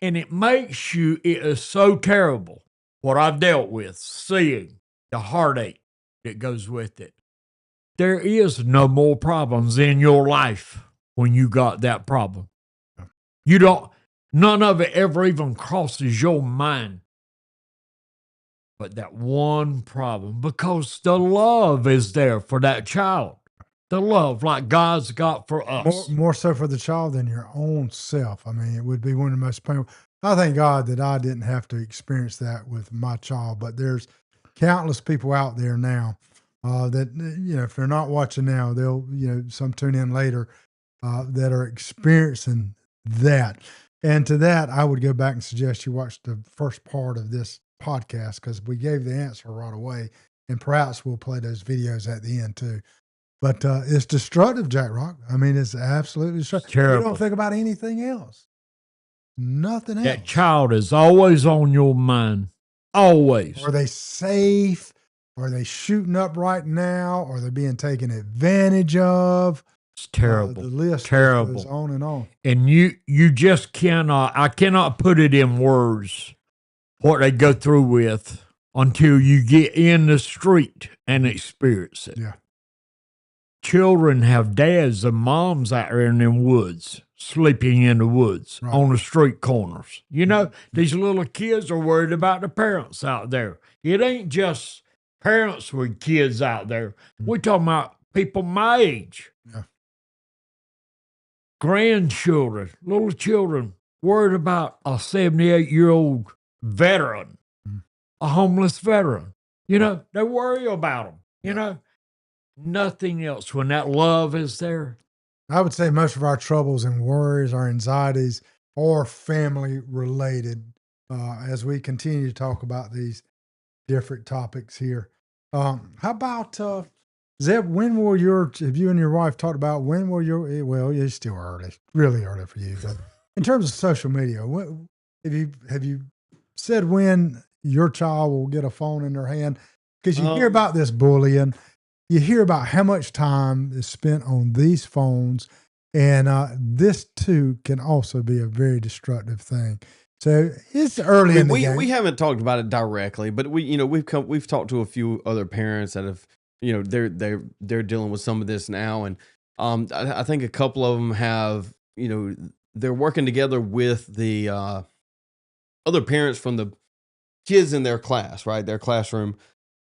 And it is so terrible what I've dealt with, seeing the heartache that goes with it. There is no more problems in your life when you got that problem. None of it ever even crosses your mind. But that one problem, because the love is there for that child. The love like God's got for us. More so for the child than your own self. I mean, it would be one of the most painful. I thank God that I didn't have to experience that with my child, but there's countless people out there now that, if they're not watching now, they'll, some tune in later that are experiencing that. And to that, I would go back and suggest you watch the first part of this podcast because we gave the answer right away, and perhaps we'll play those videos at the end too. But it's destructive, Jack Rock. I mean, it's absolutely destructive. Terrible. You don't think about anything else. Nothing else. That child is always on your mind. Always. Are they safe? Are they shooting up right now? Are they being taken advantage of? It's terrible. The list terrible. goes on and on. And you just cannot, I cannot put it in words what they go through with until you get in the street and experience it. Yeah. Children have dads and moms out there in them woods, sleeping in the woods, right, on the street corners. These little kids are worried about the parents out there. It ain't just parents with kids out there. We're talking about people my age. Yeah. Grandchildren, little children, worried about a 78-year-old veteran, a homeless veteran. They worry about them, Nothing else. When that love is there. I would say most of our troubles and worries, our anxieties are family related as we continue to talk about these different topics here. How about, Zeb, have you and your wife talked about well, it's still early, really early for you, but in terms of social media, have you said when your child will get a phone in their hand? Because you hear about this bullying. You hear about how much time is spent on these phones, and this too can also be a very destructive thing. So it's early in the game. We haven't talked about it directly, but we've talked to a few other parents that have, they're dealing with some of this now, and I think a couple of them have, they're working together with the other parents from the kids in their class, right, their classroom.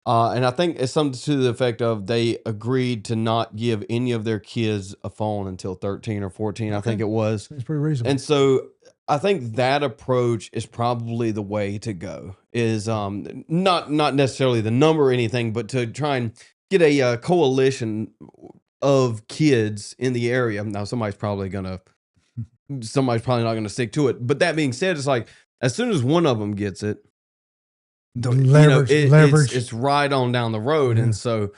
And I think it's something to the effect of they agreed to not give any of their kids a phone until 13 or 14, I think it was. It's pretty reasonable. And so I think that approach is probably the way to go, is not necessarily the number or anything, but to try and get a coalition of kids in the area. Now, somebody's probably not going to stick to it. But that being said, it's like, as soon as one of them gets it, Leverage. it's right on down the road. Yeah. And so,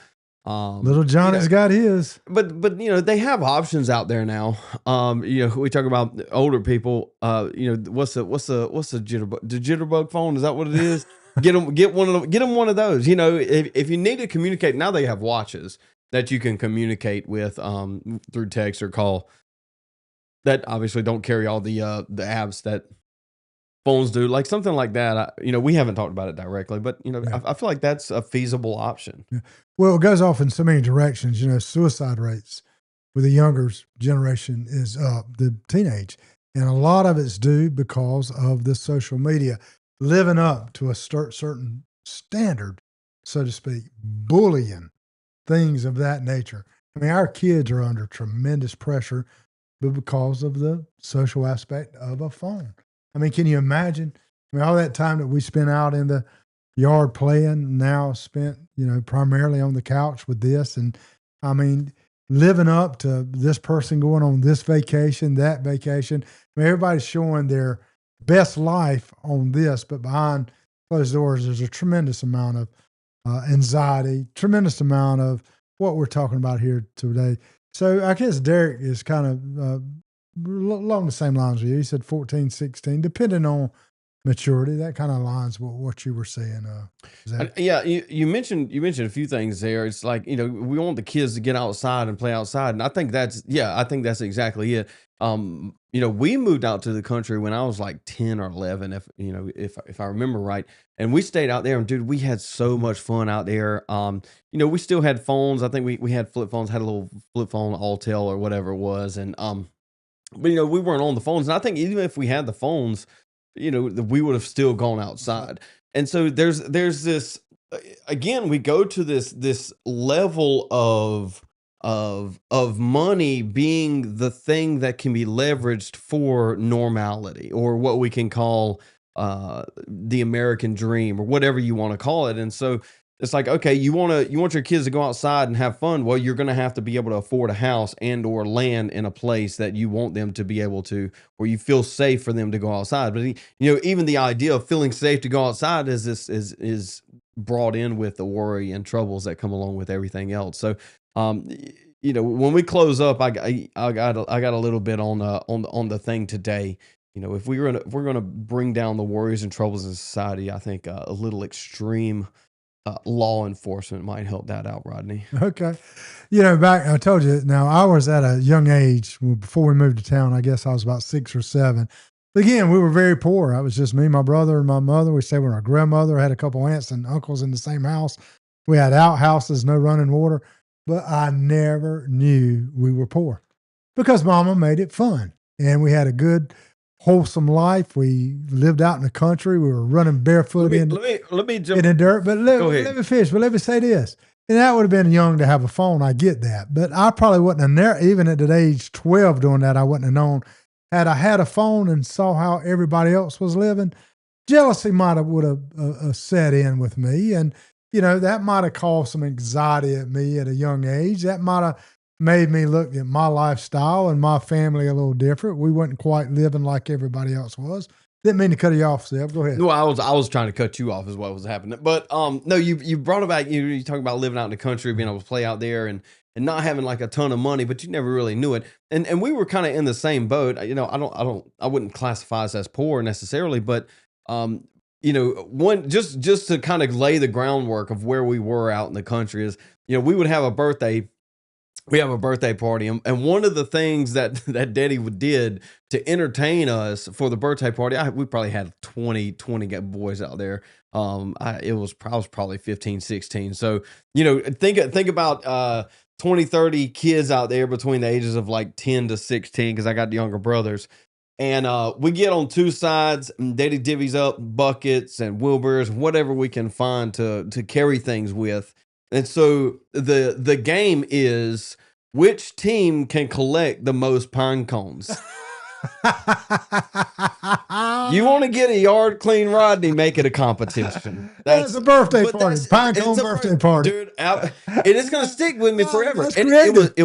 Little Johnny's got his. but they have options out there now. We talk about older people. What's the jitterbug? The jitterbug phone, is that what it is? Get them one of those. If you need to communicate, now they have watches that you can communicate with through text or call. That obviously don't carry all the apps that phones do, like something like that. We haven't talked about it directly, but I feel like that's a feasible option. Yeah. Well, it goes off in so many directions. Suicide rates with the younger generation is up, the teenage, and a lot of it's due because of the social media living up to a certain standard, so to speak, bullying, things of that nature. I mean, our kids are under tremendous pressure, but because of the social aspect of a phone. I mean, can you imagine? I mean, all that time that we spent out in the yard playing, now spent, primarily on the couch with this. And I mean, living up to this person going on this vacation, that vacation. I mean, everybody's showing their best life on this, but behind closed doors, there's a tremendous amount of anxiety, tremendous amount of what we're talking about here today. So I guess Derek is kind of along the same lines with you. He said 14, 16, depending on maturity. That kind of aligns with what you were saying. Zach. Yeah, you mentioned a few things there. It's like, we want the kids to get outside and play outside, and I think that's exactly it. We moved out to the country when I was like 10 or 11, if I remember right, and we stayed out there, and dude, we had so much fun out there. We still had phones. I think we had flip phones, had a little flip phone, Altel or whatever it was, and but we weren't on the phones, and I think even if we had the phones, we would have still gone outside. And so there's this, again, we go to this level of money being the thing that can be leveraged for normality, or what we can call the American dream, or whatever you want to call it. And so it's like, okay, you want your kids to go outside and have fun. Well, you're going to have to be able to afford a house and or land in a place that you want them to be able to, where you feel safe for them to go outside. But even the idea of feeling safe to go outside is brought in with the worry and troubles that come along with everything else. So, when we close up, I got a little bit on the thing today. If we're gonna bring down the worries and troubles in society, I think a little extreme law enforcement might help that out, Rodney. Okay. Back, I told you, now I was at a young age before we moved to town. I guess I was about 6 or 7. But again, we were very poor. I was just me, my brother, and my mother. We stayed with our grandmother. I had a couple aunts and uncles in the same house. We had outhouses, no running water. But I never knew we were poor because Mama made it fun. And we had a good, wholesome life. We lived out in the country. We were running barefoot let me jump in the dirt. But Go ahead. let me finish. But let me say this. And that would have been young to have a phone. I get that. But I probably wouldn't have never, even at the age 12 doing that, I wouldn't have known. Had I had a phone and saw how everybody else was living, jealousy would have set in with me. And, that might have caused some anxiety at me at a young age. That might have made me look at my lifestyle and my family a little different. We weren't quite living like everybody else was. Didn't mean to cut you off, Seb. Go ahead. Well, I was trying to cut you off is what was happening. But no, you brought about you talking about living out in the country, being able to play out there and not having like a ton of money, but you never really knew it. And we were kind of in the same boat. I wouldn't classify us as poor necessarily, but one just to kind of lay the groundwork of where we were out in the country is, we would have a birthday. We have a birthday party, and one of the things that Daddy did to entertain us for the birthday party, we probably had 20 boys out there. I was probably 15, 16. So, think about 20, 30 kids out there between the ages of like 10 to 16, because I got younger brothers. And we get on two sides, and Daddy divvies up buckets and wheelbarrows, whatever we can find to carry things with. And so the game is which team can collect the most pine cones. You want to get a yard clean, Rodney? Make it a competition. That's a birthday but party, that's- pine it's cone a birthday party. dude. And it's gonna stick with me Oh, forever. that's And creative. it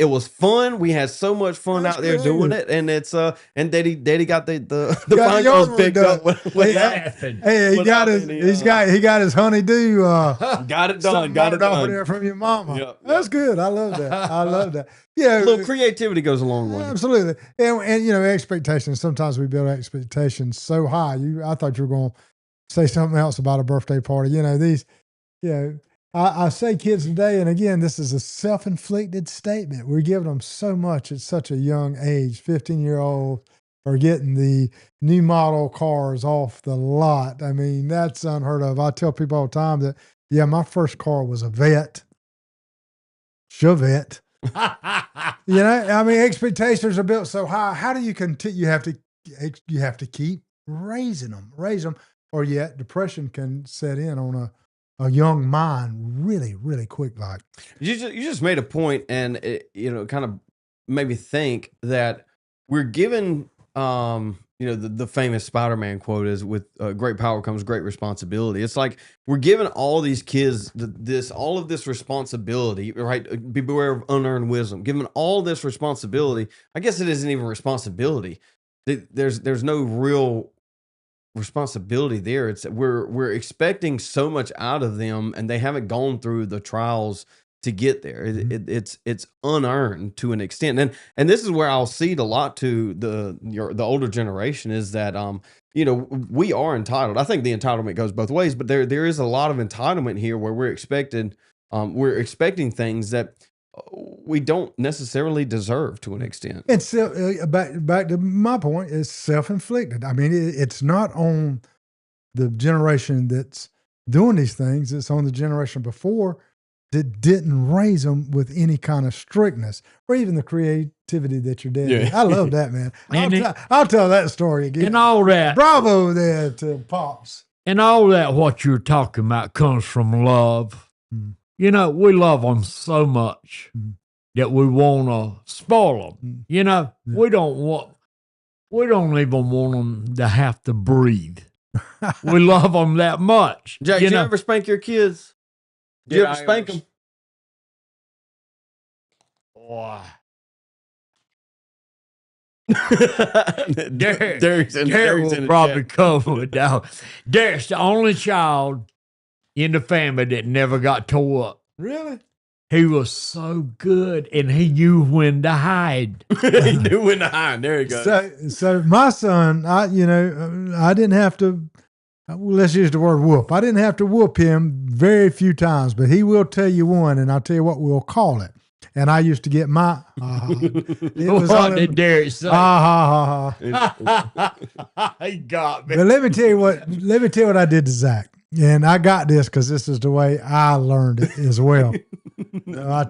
was fun. We had so much fun That's out there doing creative. it, and it's and Daddy got the Got pine the cones yard picked work up. done. Laughing. Hey, he without got his any, he got his honeydew got it done. something Got it knocked off of done. there from your mama. Yep, That's good. I love that. I love that. Yeah, A little creativity goes a long way. absolutely. And you know, expectations. Sometimes we build expectations so high. I thought you were going to say something else about a birthday party. You know, these. You know, I say kids today, and again, this is a self-inflicted statement. We're giving them so much at such a young age. 15-year-olds are getting the new model cars off the lot. I mean, that's unheard of. I tell people all the time that, yeah, my first car was a Chevette. You know, I mean, expectations are built so high. How do you continue? You have to keep raise them, or yet depression can set in on a young mind really, really quick. Like You just made a point, and it, kind of made me think that we're given, the famous Spider-Man quote is, "With great power comes great responsibility." It's like we're giving all these kids all of this responsibility, right? Beware of unearned wisdom. Given all this responsibility, I guess it isn't even responsibility. There's no real responsibility there. It's we're expecting so much out of them, and they haven't gone through the trials to get there. It's unearned to an extent, and this is where I'll cede a lot to the older generation, is that we are entitled. I think the entitlement goes both ways, but there is a lot of entitlement here where we're expecting things that we don't necessarily deserve to an extent. And so, back to my point, is self-inflicted. I mean, it's not on the generation that's doing these things. It's on the generation before that didn't raise them with any kind of strictness or even the creativity that your dad did. I love that, man. I'll tell that story again. And all that. Bravo there to Pops. And all that, what you're talking about, comes from love. Mm. You know, we love them so much that we want to spoil them. You know, we don't even want them to have to breathe. We love them that much. Jack, did you ever spank your kids? Did you ever spank them? Boy. Derek's will probably come with that. Derek's the only child in the family that never got tore up. Really? He was so good, and he knew when to hide. He knew when to hide. There you go. So my son, I didn't have to. Let's use the word whoop. I didn't have to whoop him very few times, but he will tell you one, and I'll tell you what we'll call it. And I used to get my. What did Derek say? He got me. But let me tell you what I did to Zach. And I got this because this is the way I learned it as well. I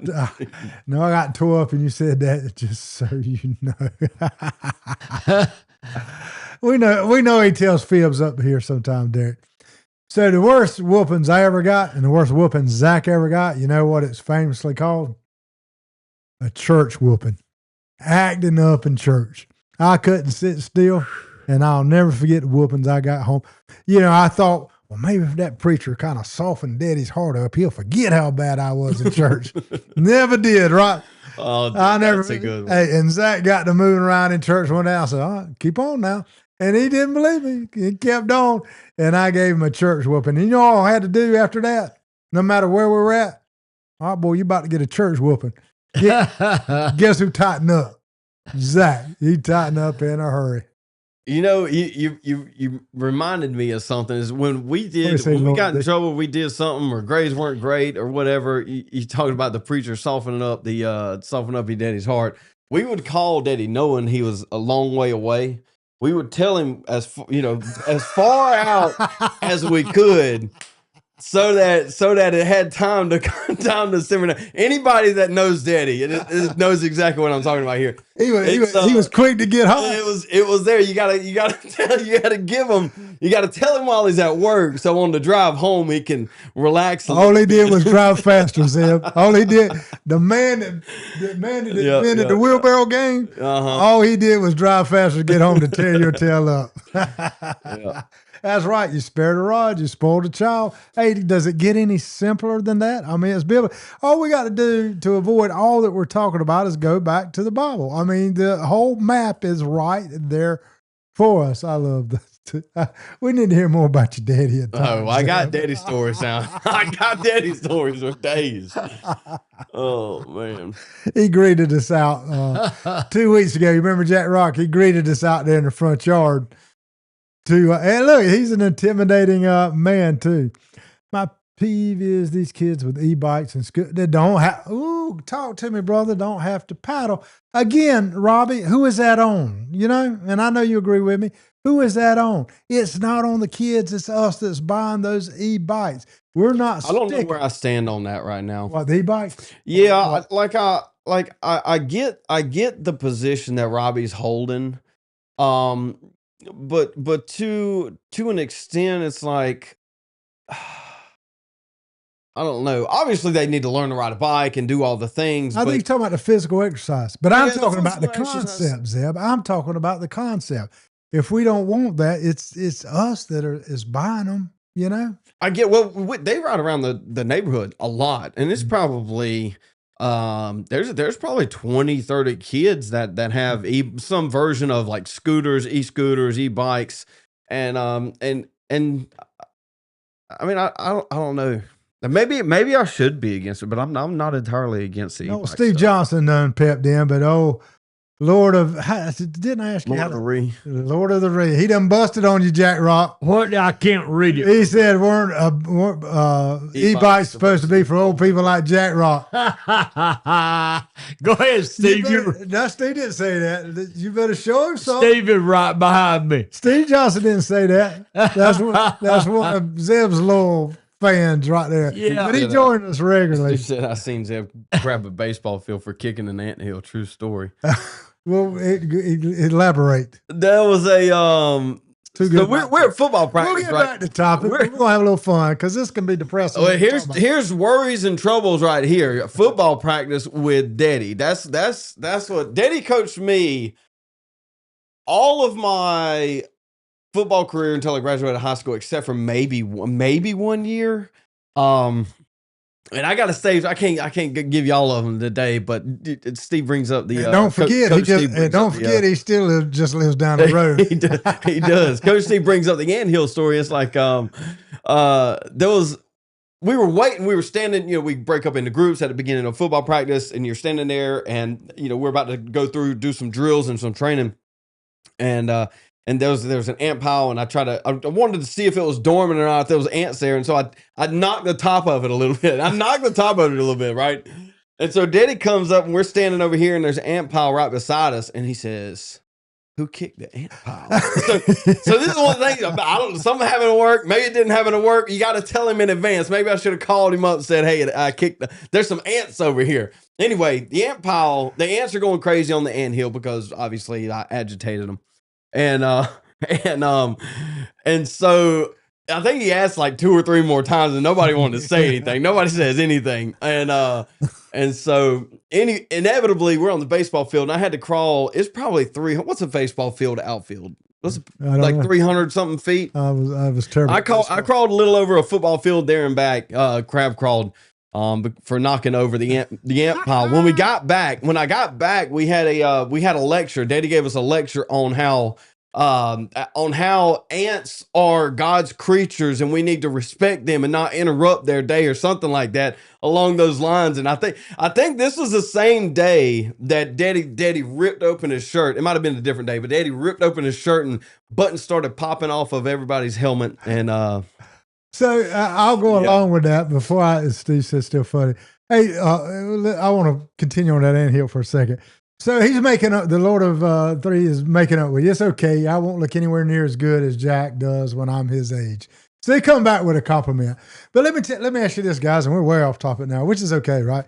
got tore up, and you said that just so you know. We know he tells fibs up here sometime, Derek. So the worst whoopings I ever got, and the worst whoopings Zach ever got, you know what it's famously called? A church whooping. Acting up in church. I couldn't sit still, and I'll never forget the whoopings I got home. You know, I thought, well, maybe if that preacher kind of softened Daddy's heart up, he'll forget how bad I was in church. Never did, right? Oh, dude, I never. That's a good one. Hey, and Zach got to moving around in church one day. I said, all right, keep on now. And he didn't believe me. He kept on. And I gave him a church whooping. And you know all I had to do after that? No matter where we were at? All right, boy, you about to get a church whooping. Guess who tightened up? Zach. He tightened up in a hurry. You know, you reminded me of something. Is when we got in trouble, we did something, or grades weren't great, or whatever. You talked about the preacher softening up your daddy's heart. We would call Daddy knowing he was a long way away. We would tell him as far out as we could, so that it had time to simmer down. Anybody that knows Daddy it knows exactly what I'm talking about here. He was quick to get home. It was there. You gotta tell him while he's at work, so on the drive home he can relax. All he did was drive faster, Zeb. All he did, the man that invented the wheelbarrow game, all he did was drive faster to get home to tear your tail up. That's right. You spared a rod, you spoiled a child. Hey, does it get any simpler than that? I mean, it's biblical. All we got to do to avoid all that we're talking about is go back to the Bible. I mean, the whole map is right there for us. I love that. We need to hear more about your daddy at times. Oh, I got daddy stories now. I got daddy stories for days. Oh, man. He greeted us out 2 weeks ago. You remember Jack Rock? He greeted us out there in the front yard. And look, he's an intimidating man, too. My peeve is these kids with e-bikes and they don't have, talk to me, brother, don't have to paddle. Again, Robbie, who is that on? You know, and I know you agree with me. Who is that on? It's not on the kids. It's us that's buying those e-bikes. We're not I don't know where I stand on that right now. What, the e-bike? Yeah, I get the position that Robbie's holding. But to an extent, it's like, I don't know. Obviously, they need to learn to ride a bike and do all the things. I think you're talking about the physical exercise. But I'm talking about the physical exercise. concept, Zeb. I'm talking about the concept. If we don't want that, it's us that is buying them, you know? I get, they ride around the neighborhood a lot. And it's probably, there's probably 20, 30 kids that have some version of like scooters, e-scooters, e-bikes. And I mean, I don't know. Maybe I should be against it, but I'm not entirely against it. No, Steve Johnson done pepped in, but Lord of, didn't I ask you? Lord of the Ree. He done busted on you, Jack Rock. What? I can't read it. He said weren't e-bikes supposed to be for old people like Jack Rock. Go ahead, Steve. No, Steve didn't say that. You better show him something. Steve is right behind me. Steve Johnson didn't say that. That's one of Zeb's loyal fans right there. Yeah. But he joined us regularly. Steve said I seen Zeb grab a baseball field for kicking an anthill. True story. Well, elaborate. That was a so we're at football practice. We'll get back to topic. We're gonna have a little fun because this can be depressing. Well, here's worries and troubles right here. Football practice with Daddy. That's what Daddy coached me all of my football career until I graduated high school, except for maybe 1 year. And I got to save. I can't give you all of them today. But Steve brings up the. Don't forget, he still just lives down the road. he does. Coach Steve brings up the anthill story. It's like we were waiting. We were standing. You know, we break up into groups at the beginning of football practice, and you're standing there, and we're about to go through, do some drills and some training, and there was an ant pile, and I wanted to see if it was dormant or not, if there was ants there. And so I knocked the top of it a little bit. Right? And so Daddy comes up, and we're standing over here, and there's an ant pile right beside us. And he says, who kicked the ant pile? so this is one of the things, I don't know, something happened to work. Maybe it didn't happen to work. You got to tell him in advance. Maybe I should have called him up and said, hey, I kicked there's some ants over here. Anyway, the ant pile, the ants are going crazy on the anthill because obviously I agitated them. And so I think he asked like 2 or 3 more times, and nobody wanted to say anything. Nobody says anything. And so inevitably we're on the baseball field, and I had to crawl. It's probably what's a baseball field to outfield? What's like 300 something feet? I was terrible. I crawled a little over a football field there and back. Crab crawled. For knocking over the ant pile. When I got back, we had a lecture. Daddy gave us a lecture on how ants are God's creatures and we need to respect them and not interrupt their day or something like that along those lines. And I think this was the same day that Daddy ripped open his shirt. It might have been a different day, but Daddy ripped open his shirt and buttons started popping off of everybody's helmet. And so I'll go along with that before Steve says still funny. Hey, I want to continue on that anthill for a second. So he's making up, the Lord of Three is making up with you. It's okay. I won't look anywhere near as good as Jack does when I'm his age. So he come back with a compliment. But let me ask you this, guys, and we're way off topic now, which is okay, right?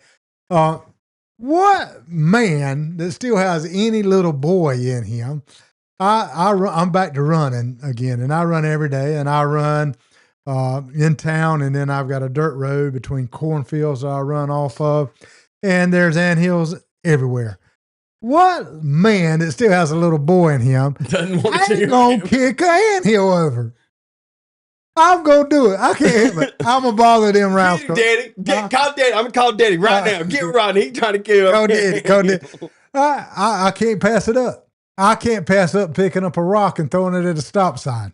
What man that still has any little boy in him? I'm back to running again, and I run every day, and I run in town, and then I've got a dirt road between cornfields that I run off of, and there's anthills everywhere. What man that still has a little boy in him ain't gonna kick an anthill over? I'm gonna do it. I can't help it. I'm gonna bother them rascals. Daddy, call Daddy. I'm gonna call Daddy right now. Get Rodney. He trying to kill him. Go Daddy. I can't pass it up. I can't pass up picking up a rock and throwing it at a stop sign.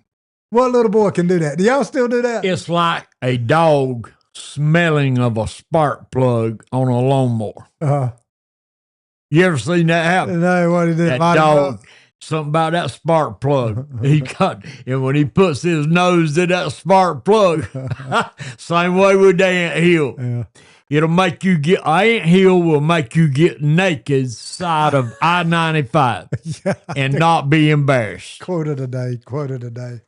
What little boy can do that? Do y'all still do that? It's like a dog smelling of a spark plug on a lawnmower. You ever seen that happen? No, what he did? That dog, something about that spark plug. And when he puts his nose to that spark plug, same way with the anthill. Yeah. It'll make you get, anthill will make you get naked side of I-95 Yeah. and not be embarrassed. Quote of the day.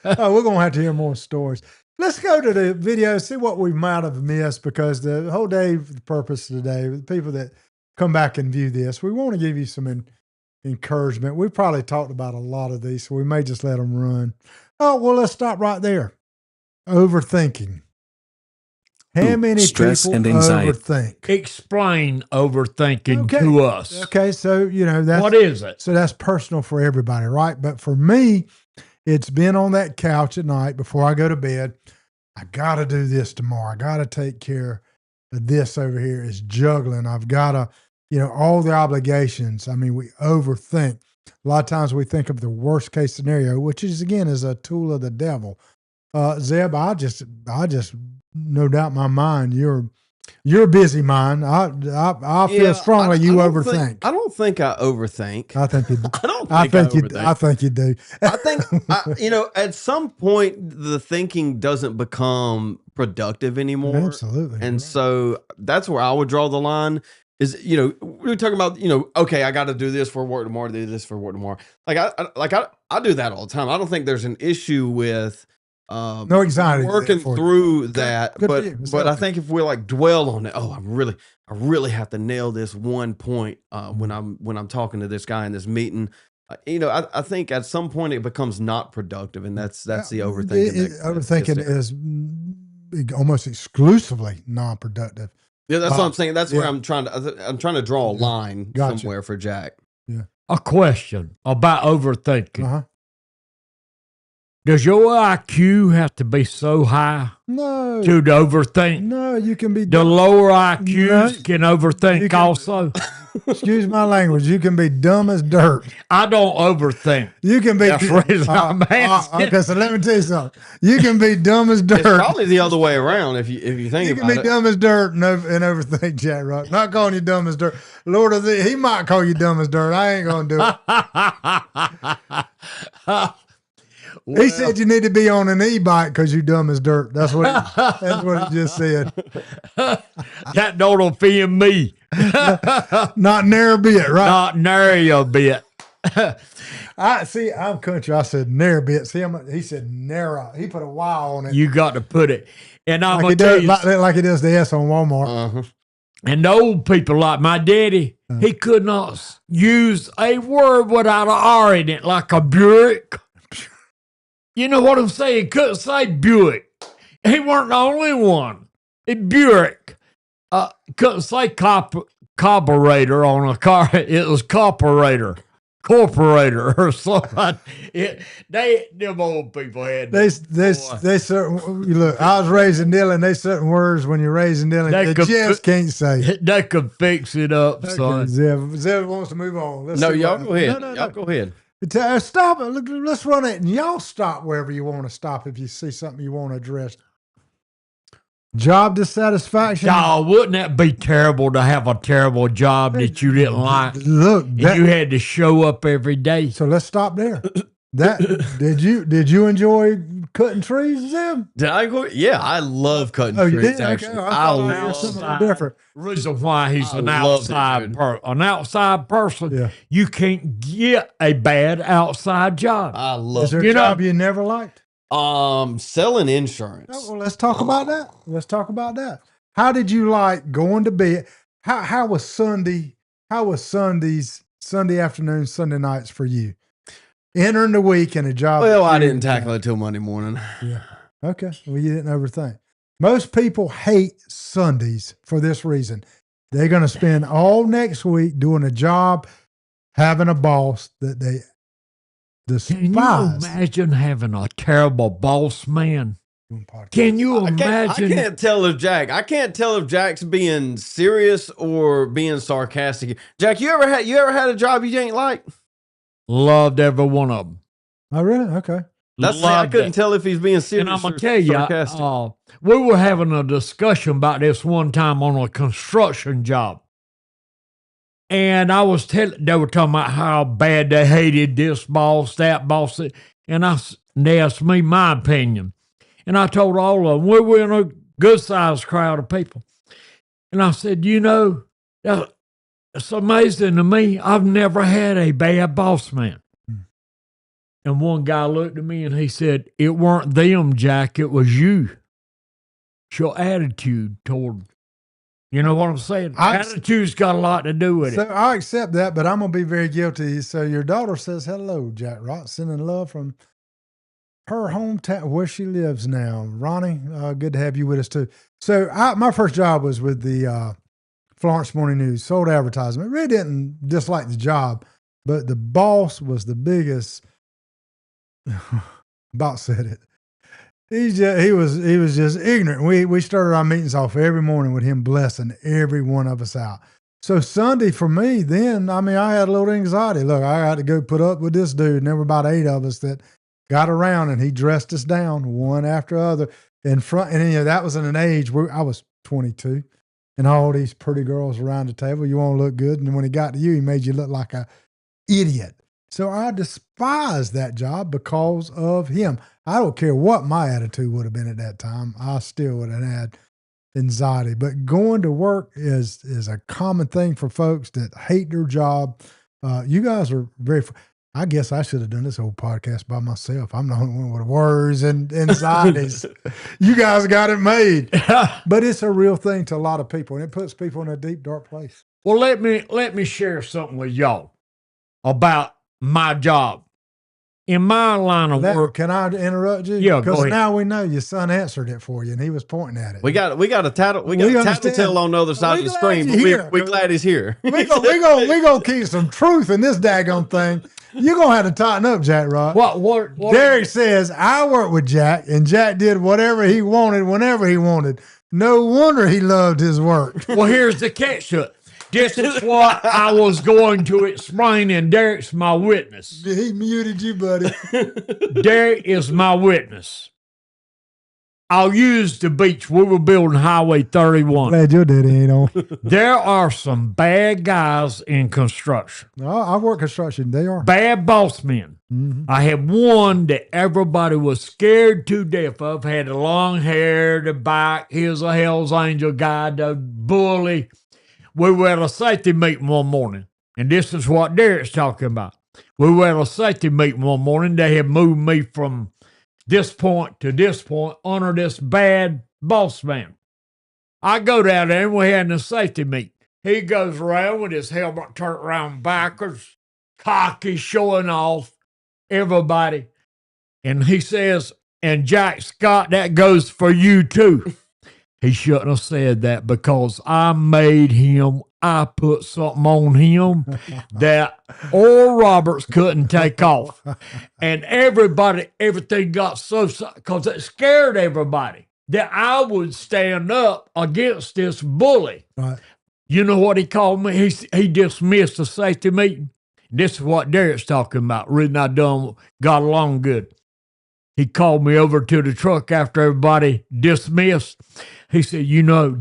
Oh, we're going to have to hear more stories. Let's go to the video, see what we might have missed, because the whole day, the purpose of the day, the people that come back and view this, we want to give you some encouragement. We probably talked about a lot of these, so we may just let them run. Oh, well, let's stop right there. Overthinking. How many stress people and anxiety. overthink? Explain overthinking to us. Okay, so, that's... What is it? So that's personal for everybody, right? But for me, it's been on that couch at night before I go to bed. I got to do this tomorrow. I got to take care of this over here. It's juggling. I've got to, all the obligations. I mean, we overthink. A lot of times we think of the worst case scenario, which is, again, is a tool of the devil. Zeb, I just no doubt in my mind, you're a busy mind. I feel strongly you overthink. I don't think I overthink. I think you do. I think I overthink. I think you do. I think, at some point, the thinking doesn't become productive anymore. Absolutely. And so that's where I would draw the line is, we were talking about, okay, I got to do this for work tomorrow, do this for work tomorrow. I do that all the time. I don't think there's an issue with no anxiety working through that. Good but I think if we dwell on it, I really have to nail this one point when I'm talking to this guy in this meeting. I think at some point it becomes not productive, and that's the overthinking. Overthinking is almost exclusively non-productive. Yeah, that's what I'm saying. That's where I'm trying to draw a line somewhere for Jack. Yeah. A question about overthinking. Uh-huh. Does your IQ have to be so high No. to overthink? No, you can be The lower IQs can overthink You can- also. Excuse my language. You can be dumb as dirt. I don't overthink. You can be. That's the reason I'm asking. Okay, so let me tell you something. You can be dumb as dirt. It's probably the other way around if you think You about can be it. dumb as dirt and overthink Jack Rock. Not calling you dumb as dirt. Lord of the, he might call you dumb as dirt. I ain't gonna do it. He said you need to be on an e-bike because you dumb as dirt. That's what he just said. That don't offend me. Not near a bit, right? Not nary a bit. I'm country. I said near a bit. See, he said narrow. He put a Y on it. You got to put it. And I'm like going to tell you. like he does the S on Walmart. Uh-huh. And the old people like my daddy, he could not use a word without an R in it, like a Buick. You know what I'm saying? Couldn't say Buick. He weren't the only one. Buick. Couldn't say carburetor on a car. It was corporator or something. Them old people had. They certain look. I was raising Dylan. They certain words when you're raising Dylan, they just can't say. They could fix it up, son. Zev wants to move on. Y'all go ahead. Y'all go ahead. Stop it. Look, let's run it, and y'all stop wherever you want to stop if you see something you want to address. Job dissatisfaction. Oh, wouldn't that be terrible to have a terrible job that you didn't like? Look, and you had to show up every day. So let's stop there. Did you enjoy cutting trees, Zeb? Did I go? Yeah, I love cutting trees. You did? Actually, Okay. I love something different. Reason why he's an outside person. Yeah. You can't get a bad outside job. I love. Is there a job you never liked? Selling insurance. Oh, well, let's talk about that. Let's talk about that. How did you like going to bed? How was Sunday? How was Sunday afternoons, Sunday nights for you? Entering the week in a job. Well, I didn't tackle it till Monday morning. Yeah. Okay. Well, you didn't overthink. Most people hate Sundays for this reason. They're going to spend all next week doing a job, having a boss that they despise. Can you imagine having a terrible boss man? Can you imagine? I can't tell if Jack's being serious or being sarcastic. Jack, you ever had a job you ain't like? Loved every one of them. Oh, really? Okay. I couldn't tell if he's being serious and I'm gonna or tell you, sarcastic. we were having a discussion about this one time on a construction job, and I was they were talking about how bad they hated this boss, that boss, and they asked me my opinion, and I told all of them we were in a good sized crowd of people, and I said, it's amazing to me. I've never had a bad boss man. And one guy looked at me and he said, it weren't them, Jack, it was you. It's your attitude toward, you know what I'm saying? Attitude's got a lot to do with it. So I accept that, but I'm going to be very guilty. So your daughter says, hello, Jack Rott, sending love from her hometown, where she lives now. Ronnie, good to have you with us too. So my first job was with the Florence Morning News, sold advertisement. Really didn't dislike the job, but the boss was the biggest. About said it. He was just ignorant. We started our meetings off every morning with him blessing every one of us out. So Sunday for me, then I had a little anxiety. Look, I had to go put up with this dude, and there were about 8 of us that got around, and he dressed us down one after other in front. And that was in an age where I was 22, and all these pretty girls around the table. You want to look good, and when he got to you, he made you look like a idiot. So I despised that job because of him. I don't care what my attitude would have been at that time. I still would have had anxiety. But going to work is a common thing for folks that hate their job. You guys are I guess I should have done this whole podcast by myself. I'm the only one with worries and anxieties. You guys got it made. But it's a real thing to a lot of people, and it puts people in a deep, dark place. Well, let me share something with y'all about my job. In my line of work. Can I interrupt you? Yeah, because now we know your son answered it for you, and he was pointing at it. We got a tattletale on the other side of the screen, but we're glad he's here. we gonna keep some truth in this daggone thing. You're gonna have to tighten up, Jack Rott. What Derek says, I worked with Jack, and Jack did whatever he wanted whenever he wanted. No wonder he loved his work. Well, here's the catch to it. This is what I was going to explain, and Derek's my witness. He muted you, buddy. Derek is my witness. I'll use the beach. We were building Highway 31. Glad your daddy ain't on. There are some bad guys in construction. No, I work construction. They are. Bad boss men. Mm-hmm. I had one that everybody was scared to death of, had the long hair, the bike. He was a Hell's Angel guy, the bully. We were at a safety meeting one morning, and this is what Derek's talking about. We were at a safety meeting one morning. They had moved me from this point to this point under this bad boss man. I go down there, and we're having a safety meeting. He goes around with his helmet turned around backwards, cocky, showing off everybody. And he says, and Jack Scott, that goes for you too. He shouldn't have said that because I put something on him that Oral Roberts couldn't take off. And everything got so, because it scared everybody that I would stand up against this bully. Right. You know what he called me? He dismissed the safety meeting. This is what Derek's talking about. Reason I got along good. He called me over to the truck after everybody dismissed. He said,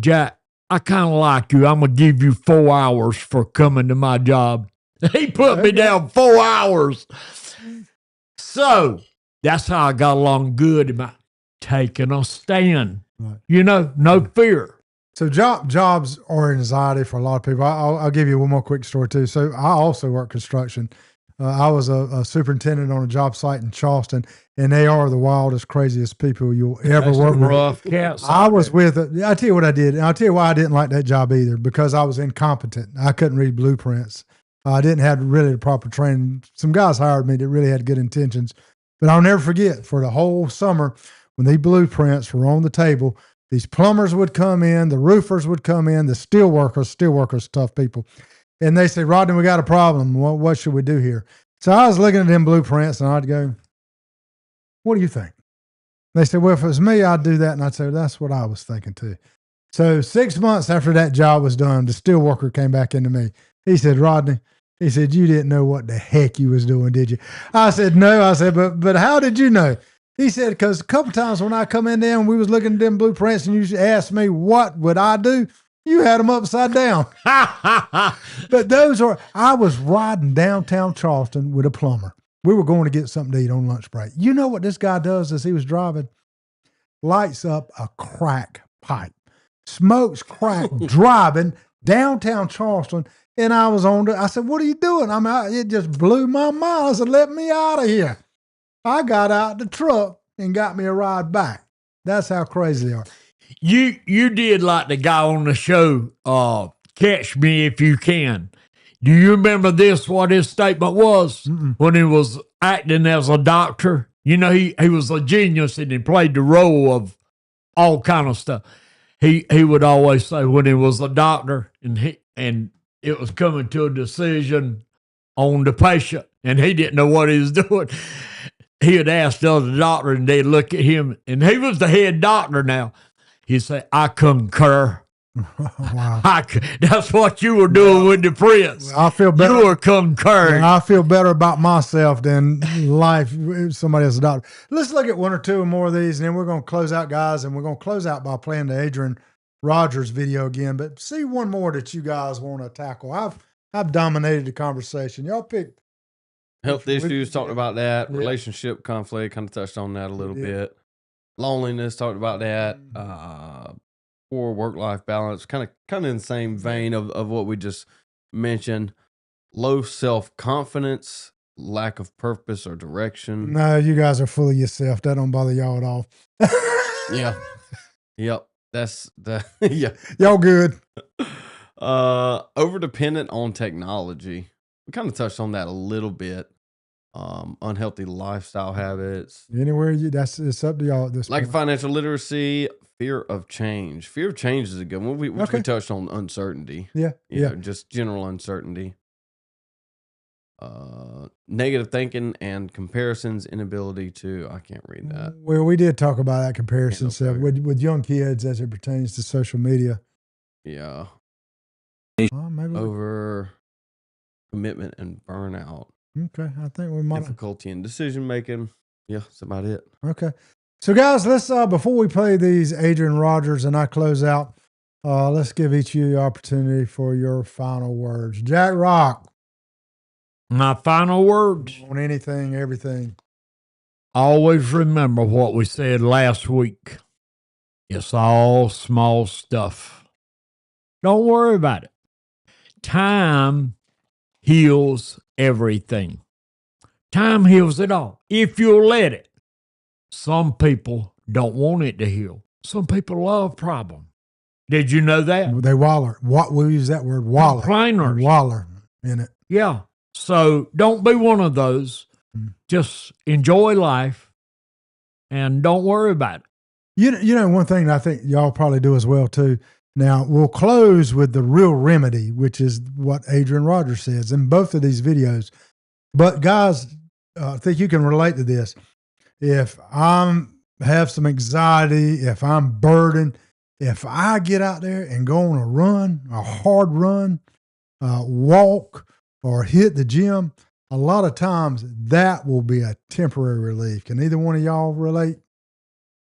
Jack, I kind of like you. I'm going to give you 4 hours for coming to my job. He put me down 4 hours. So that's how I got along good about taking a stand. Right. No fear. So jobs are anxiety for a lot of people. I'll give you one more quick story too. So I also work construction. I was a superintendent on a job site in Charleston, and they are the wildest, craziest people you'll ever That's work some with. rough cats. I was with it. I'll tell you what I did. And I'll tell you why I didn't like that job either, because I was incompetent. I couldn't read blueprints. I didn't have really the proper training. Some guys hired me that really had good intentions, but I'll never forget for the whole summer when these blueprints were on the table, these plumbers would come in, the roofers would come in, the steel workers, tough people. And they say, Rodney, we got a problem. What should we do here? So I was looking at them blueprints and I'd go, what do you think? They said, well, if it was me, I'd do that. And I'd say, that's what I was thinking too. So 6 months after that job was done, the steel worker came back into me. He said, Rodney, he said, you didn't know what the heck you was doing, did you? I said, no. I said, but how did you know? He said, because a couple times when I come in there and we was looking at them blueprints and you asked me, what would I do? You had them upside down. But I was riding downtown Charleston with a plumber. We were going to get something to eat on lunch break. You know what this guy does as he was driving? Lights up a crack pipe. Smokes crack driving downtown Charleston. And I said, what are you doing? It just blew my mind. I said, let me out of here. I got out the truck and got me a ride back. That's how crazy they are. You did like the guy on the show, Catch Me If You Can. Do you remember what his statement was when he was acting as a doctor? You know, he was a genius and he played the role of all kind of stuff. He would always say when he was a doctor and it was coming to a decision on the patient and he didn't know what he was doing, he would ask the other doctor and they'd look at him, and he was the head doctor now. He'd say, I concur. Wow. That's what you were doing with the prince. I feel better. You were concurring. I feel better about myself than life if somebody else is a doctor. Let's look at one or two more of these, and then we're going to close out, guys, and we're going to close out by playing the Adrian Rogers video again. But see one more that you guys want to tackle. I've dominated the conversation. Y'all pick. Health issues, talked about that. Yeah. Relationship conflict, kind of touched on that a little bit. Loneliness, talked about that. Poor work-life balance, kind of in the same vein of what we just mentioned. Low self-confidence, lack of purpose or direction. No, you guys are full of yourself. That don't bother y'all at all. Yeah. Yep. That's the yeah. Y'all good. Over-dependent on technology. We kind of touched on that a little bit. Unhealthy lifestyle habits. Anywhere it's up to y'all at this Like point. financial literacy, fear of change. Fear of change is a good one. We touched on uncertainty. Yeah. Just general uncertainty. Negative thinking and comparisons, inability to, I can't read that. Well, we did talk about that comparison Yeah, stuff with young kids as it pertains to social media. Yeah. Maybe Over commitment and burnout. okay. I think we might. Difficulty in decision making. Yeah, that's about it. Okay. So, guys, let's before we play these Adrian Rogers and I close out, let's give each of you the opportunity for your final words. Jack Rock. My final words. On anything, everything. Always remember what we said last week. It's all small stuff. Don't worry about it. Time heals everything. Time heals it all, if you'll let it. Some people don't want it to heal. Some people love problem. Did you know that? They waller. We use that word, waller. Complainers. Waller in it. Yeah. So don't be one of those. Just enjoy life and don't worry about it. You know, one thing I think y'all probably do as well, too. Now, we'll close with the real remedy, which is what Adrian Rogers says in both of these videos. But, guys, I think you can relate to this. If I have some anxiety, if I'm burdened, if I get out there and go on a hard run, walk, or hit the gym, a lot of times that will be a temporary relief. Can either one of y'all relate?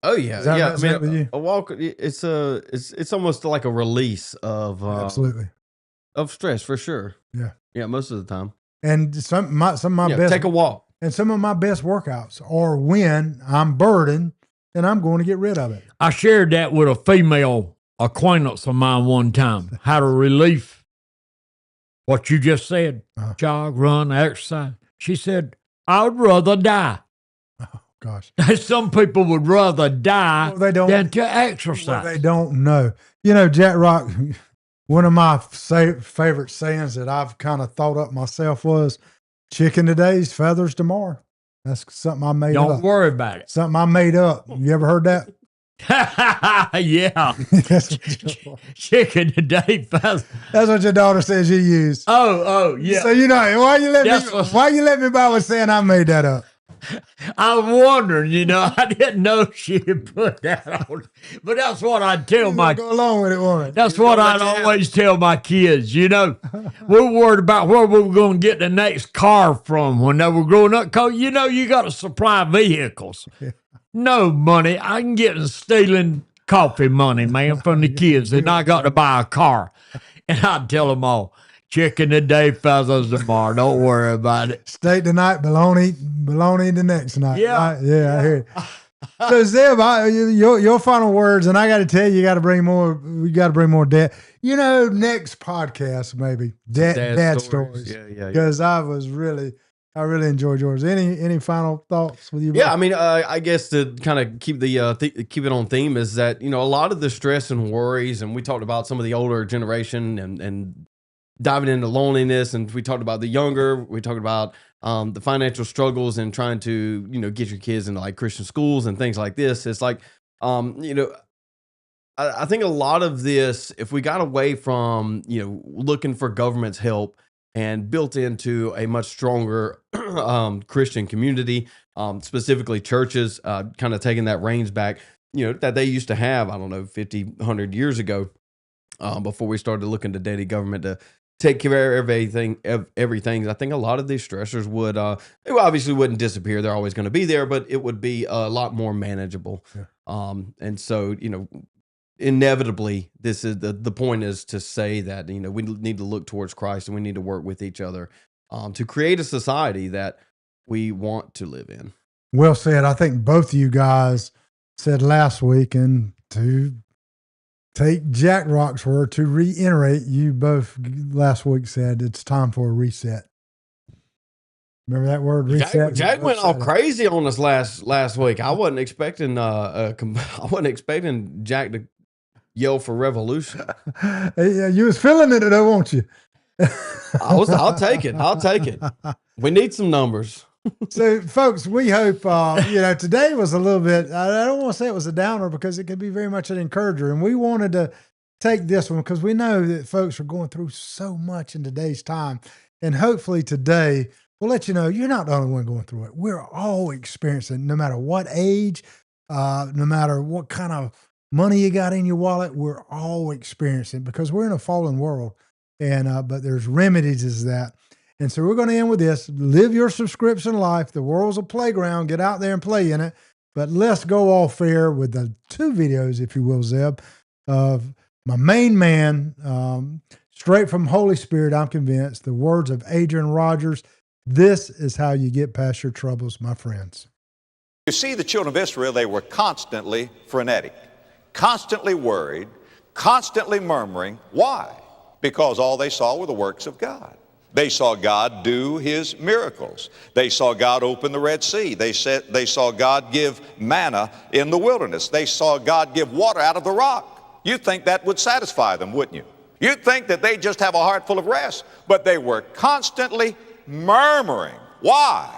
Oh yeah, Does that yeah. resonate with you? A walk. It's almost like a release of Absolutely. of stress for sure. Yeah. Most of the time. And some of my best Take a walk. and some of my best workouts are when I'm burdened and I'm going to get rid of it. I shared that with a female acquaintance of mine one time, how to relieve what you just said. Jog, run, exercise. She said, I would rather die. Gosh. Some people would rather die Well, they don't- than to Well, exercise. they don't know. You know, Jack Rock, one of my favorite sayings that I've kind of thought up myself was, chicken today's feathers tomorrow. That's something I made Don't up. worry about it. Something I made up. You ever heard that? Yeah. That's what your- Chicken today, fellas. that's what your daughter says you use. Oh, yeah. So, you know, why you let That's me, what- why you let me by with saying I made that up? I'm wondering, I didn't know she had put that on. But that's what I'd tell my Go along with it, woman. That's what I'd always tell my kids, We're worried about where we were going to get the next car from when they were growing up. Because, you got to supply vehicles. No money. I can get in stealing coffee money, man, from the kids. And I got to buy a car. And I'd tell them all, chicken today, feathers tomorrow. Don't worry about it. Steak tonight, bologna the next night. Yeah. Right? Yeah, I hear it. So Zeb, your final words, and I got to tell you, you got to bring more. We got to bring more dad. Next podcast maybe dad stories. Yeah. Because I really enjoyed yours. Any final thoughts with you? Yeah, I mean, I guess to kind of keep keep it on theme is that a lot of the stress and worries, and we talked about some of the older generation and diving into loneliness, and we talked about the younger. We talked about the financial struggles and trying to get your kids into like Christian schools and things like this. It's like I think a lot of this, if we got away from looking for government's help and built into a much stronger Christian community, specifically churches, kind of taking that reins back, that they used to have, I don't know, 50, 100 years ago, before we started looking to daily government to take care of everything. I think a lot of these stressors would, they obviously wouldn't disappear. They're always going to be there, but it would be a lot more manageable. Yeah. And so, inevitably, this is the point is to say that we need to look towards Christ and we need to work with each other to create a society that we want to live in. Well said. I think both of you guys said last week, and to take Jack Rock's word to reiterate, you both last week said it's time for a reset. Remember that word, reset? Jack went all crazy on us last week. I wasn't expecting Jack to yell for revolution. Yeah, you was feeling it though, won't you? I'll take it. We need some numbers. So, folks, we hope, today was a little bit, I don't want to say it was a downer because it could be very much an encourager. And we wanted to take this one because we know that folks are going through so much in today's time. And hopefully today, we'll let you know you're not the only one going through it. We're all experiencing, no matter what age, no matter what kind of money you got in your wallet, we're all experiencing because we're in a fallen world. And but there's remedies to that. And so we're going to end with this. Live your subscription life. The world's a playground. Get out there and play in it. But let's go off air with the two videos, if you will, Zeb, of my main man, straight from Holy Spirit, I'm convinced, the words of Adrian Rogers. This is how you get past your troubles, my friends. You see, the children of Israel, they were constantly frenetic, constantly worried, constantly murmuring. Why? Because all they saw were the works of God. They saw God do his miracles. They saw God open the Red Sea. They saw God give manna in the wilderness. They saw God give water out of the rock. You'd think that would satisfy them, wouldn't you? You'd think that they just have a heart full of rest, but they were constantly murmuring. Why?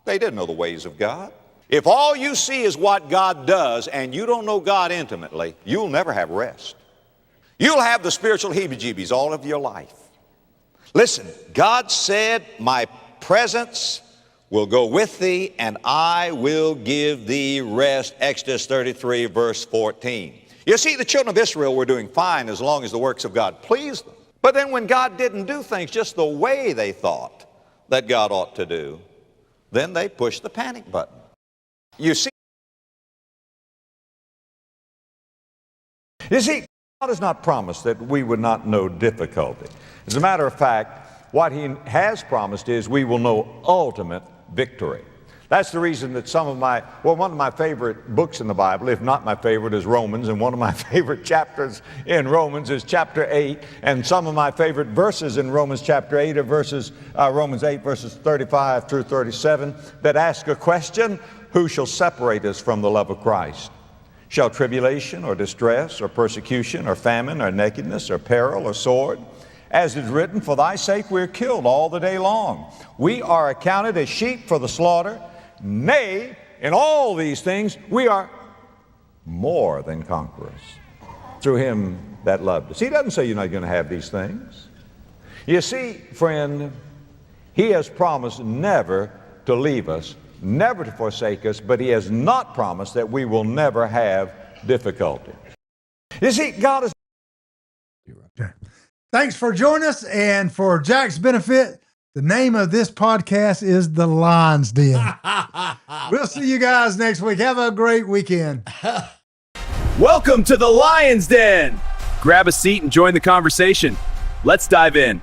They didn't know the ways of God. If all you see is what God does and you don't know God intimately, you'll never have rest. You'll have the spiritual heebie-jeebies all of your life. Listen, God said, my presence will go with thee and I will give thee rest. Exodus 33, verse 14. You see, the children of Israel were doing fine as long as the works of God pleased them. But then when God didn't do things just the way they thought that God ought to do, then they pushed the panic button. You see, God has not promised that we would not know difficulty. As a matter of fact, what he has promised is we will know ultimate victory. That's the reason that one of my favorite books in the Bible, if not my favorite, is Romans, and one of my favorite chapters in Romans is chapter 8, and some of my favorite verses in Romans chapter 8 are Romans 8 verses 35 through 37 that ask a question: who shall separate us from the love of Christ? Shall tribulation or distress or persecution or famine or nakedness or peril or sword? As is written, for thy sake we are killed all the day long. We are accounted as sheep for the slaughter. Nay, in all these things we are more than conquerors through him that loved us. He doesn't say you're not going to have these things. You see, friend, he has promised never to leave us, never to forsake us, but he has not promised that we will never have difficulty. You see, God is... Okay. Thanks for joining us, and for Jack's benefit, the name of this podcast is The Lion's Den. We'll see you guys next week. Have a great weekend. Welcome to the Lion's Den. Grab a seat and join the conversation. Let's dive in.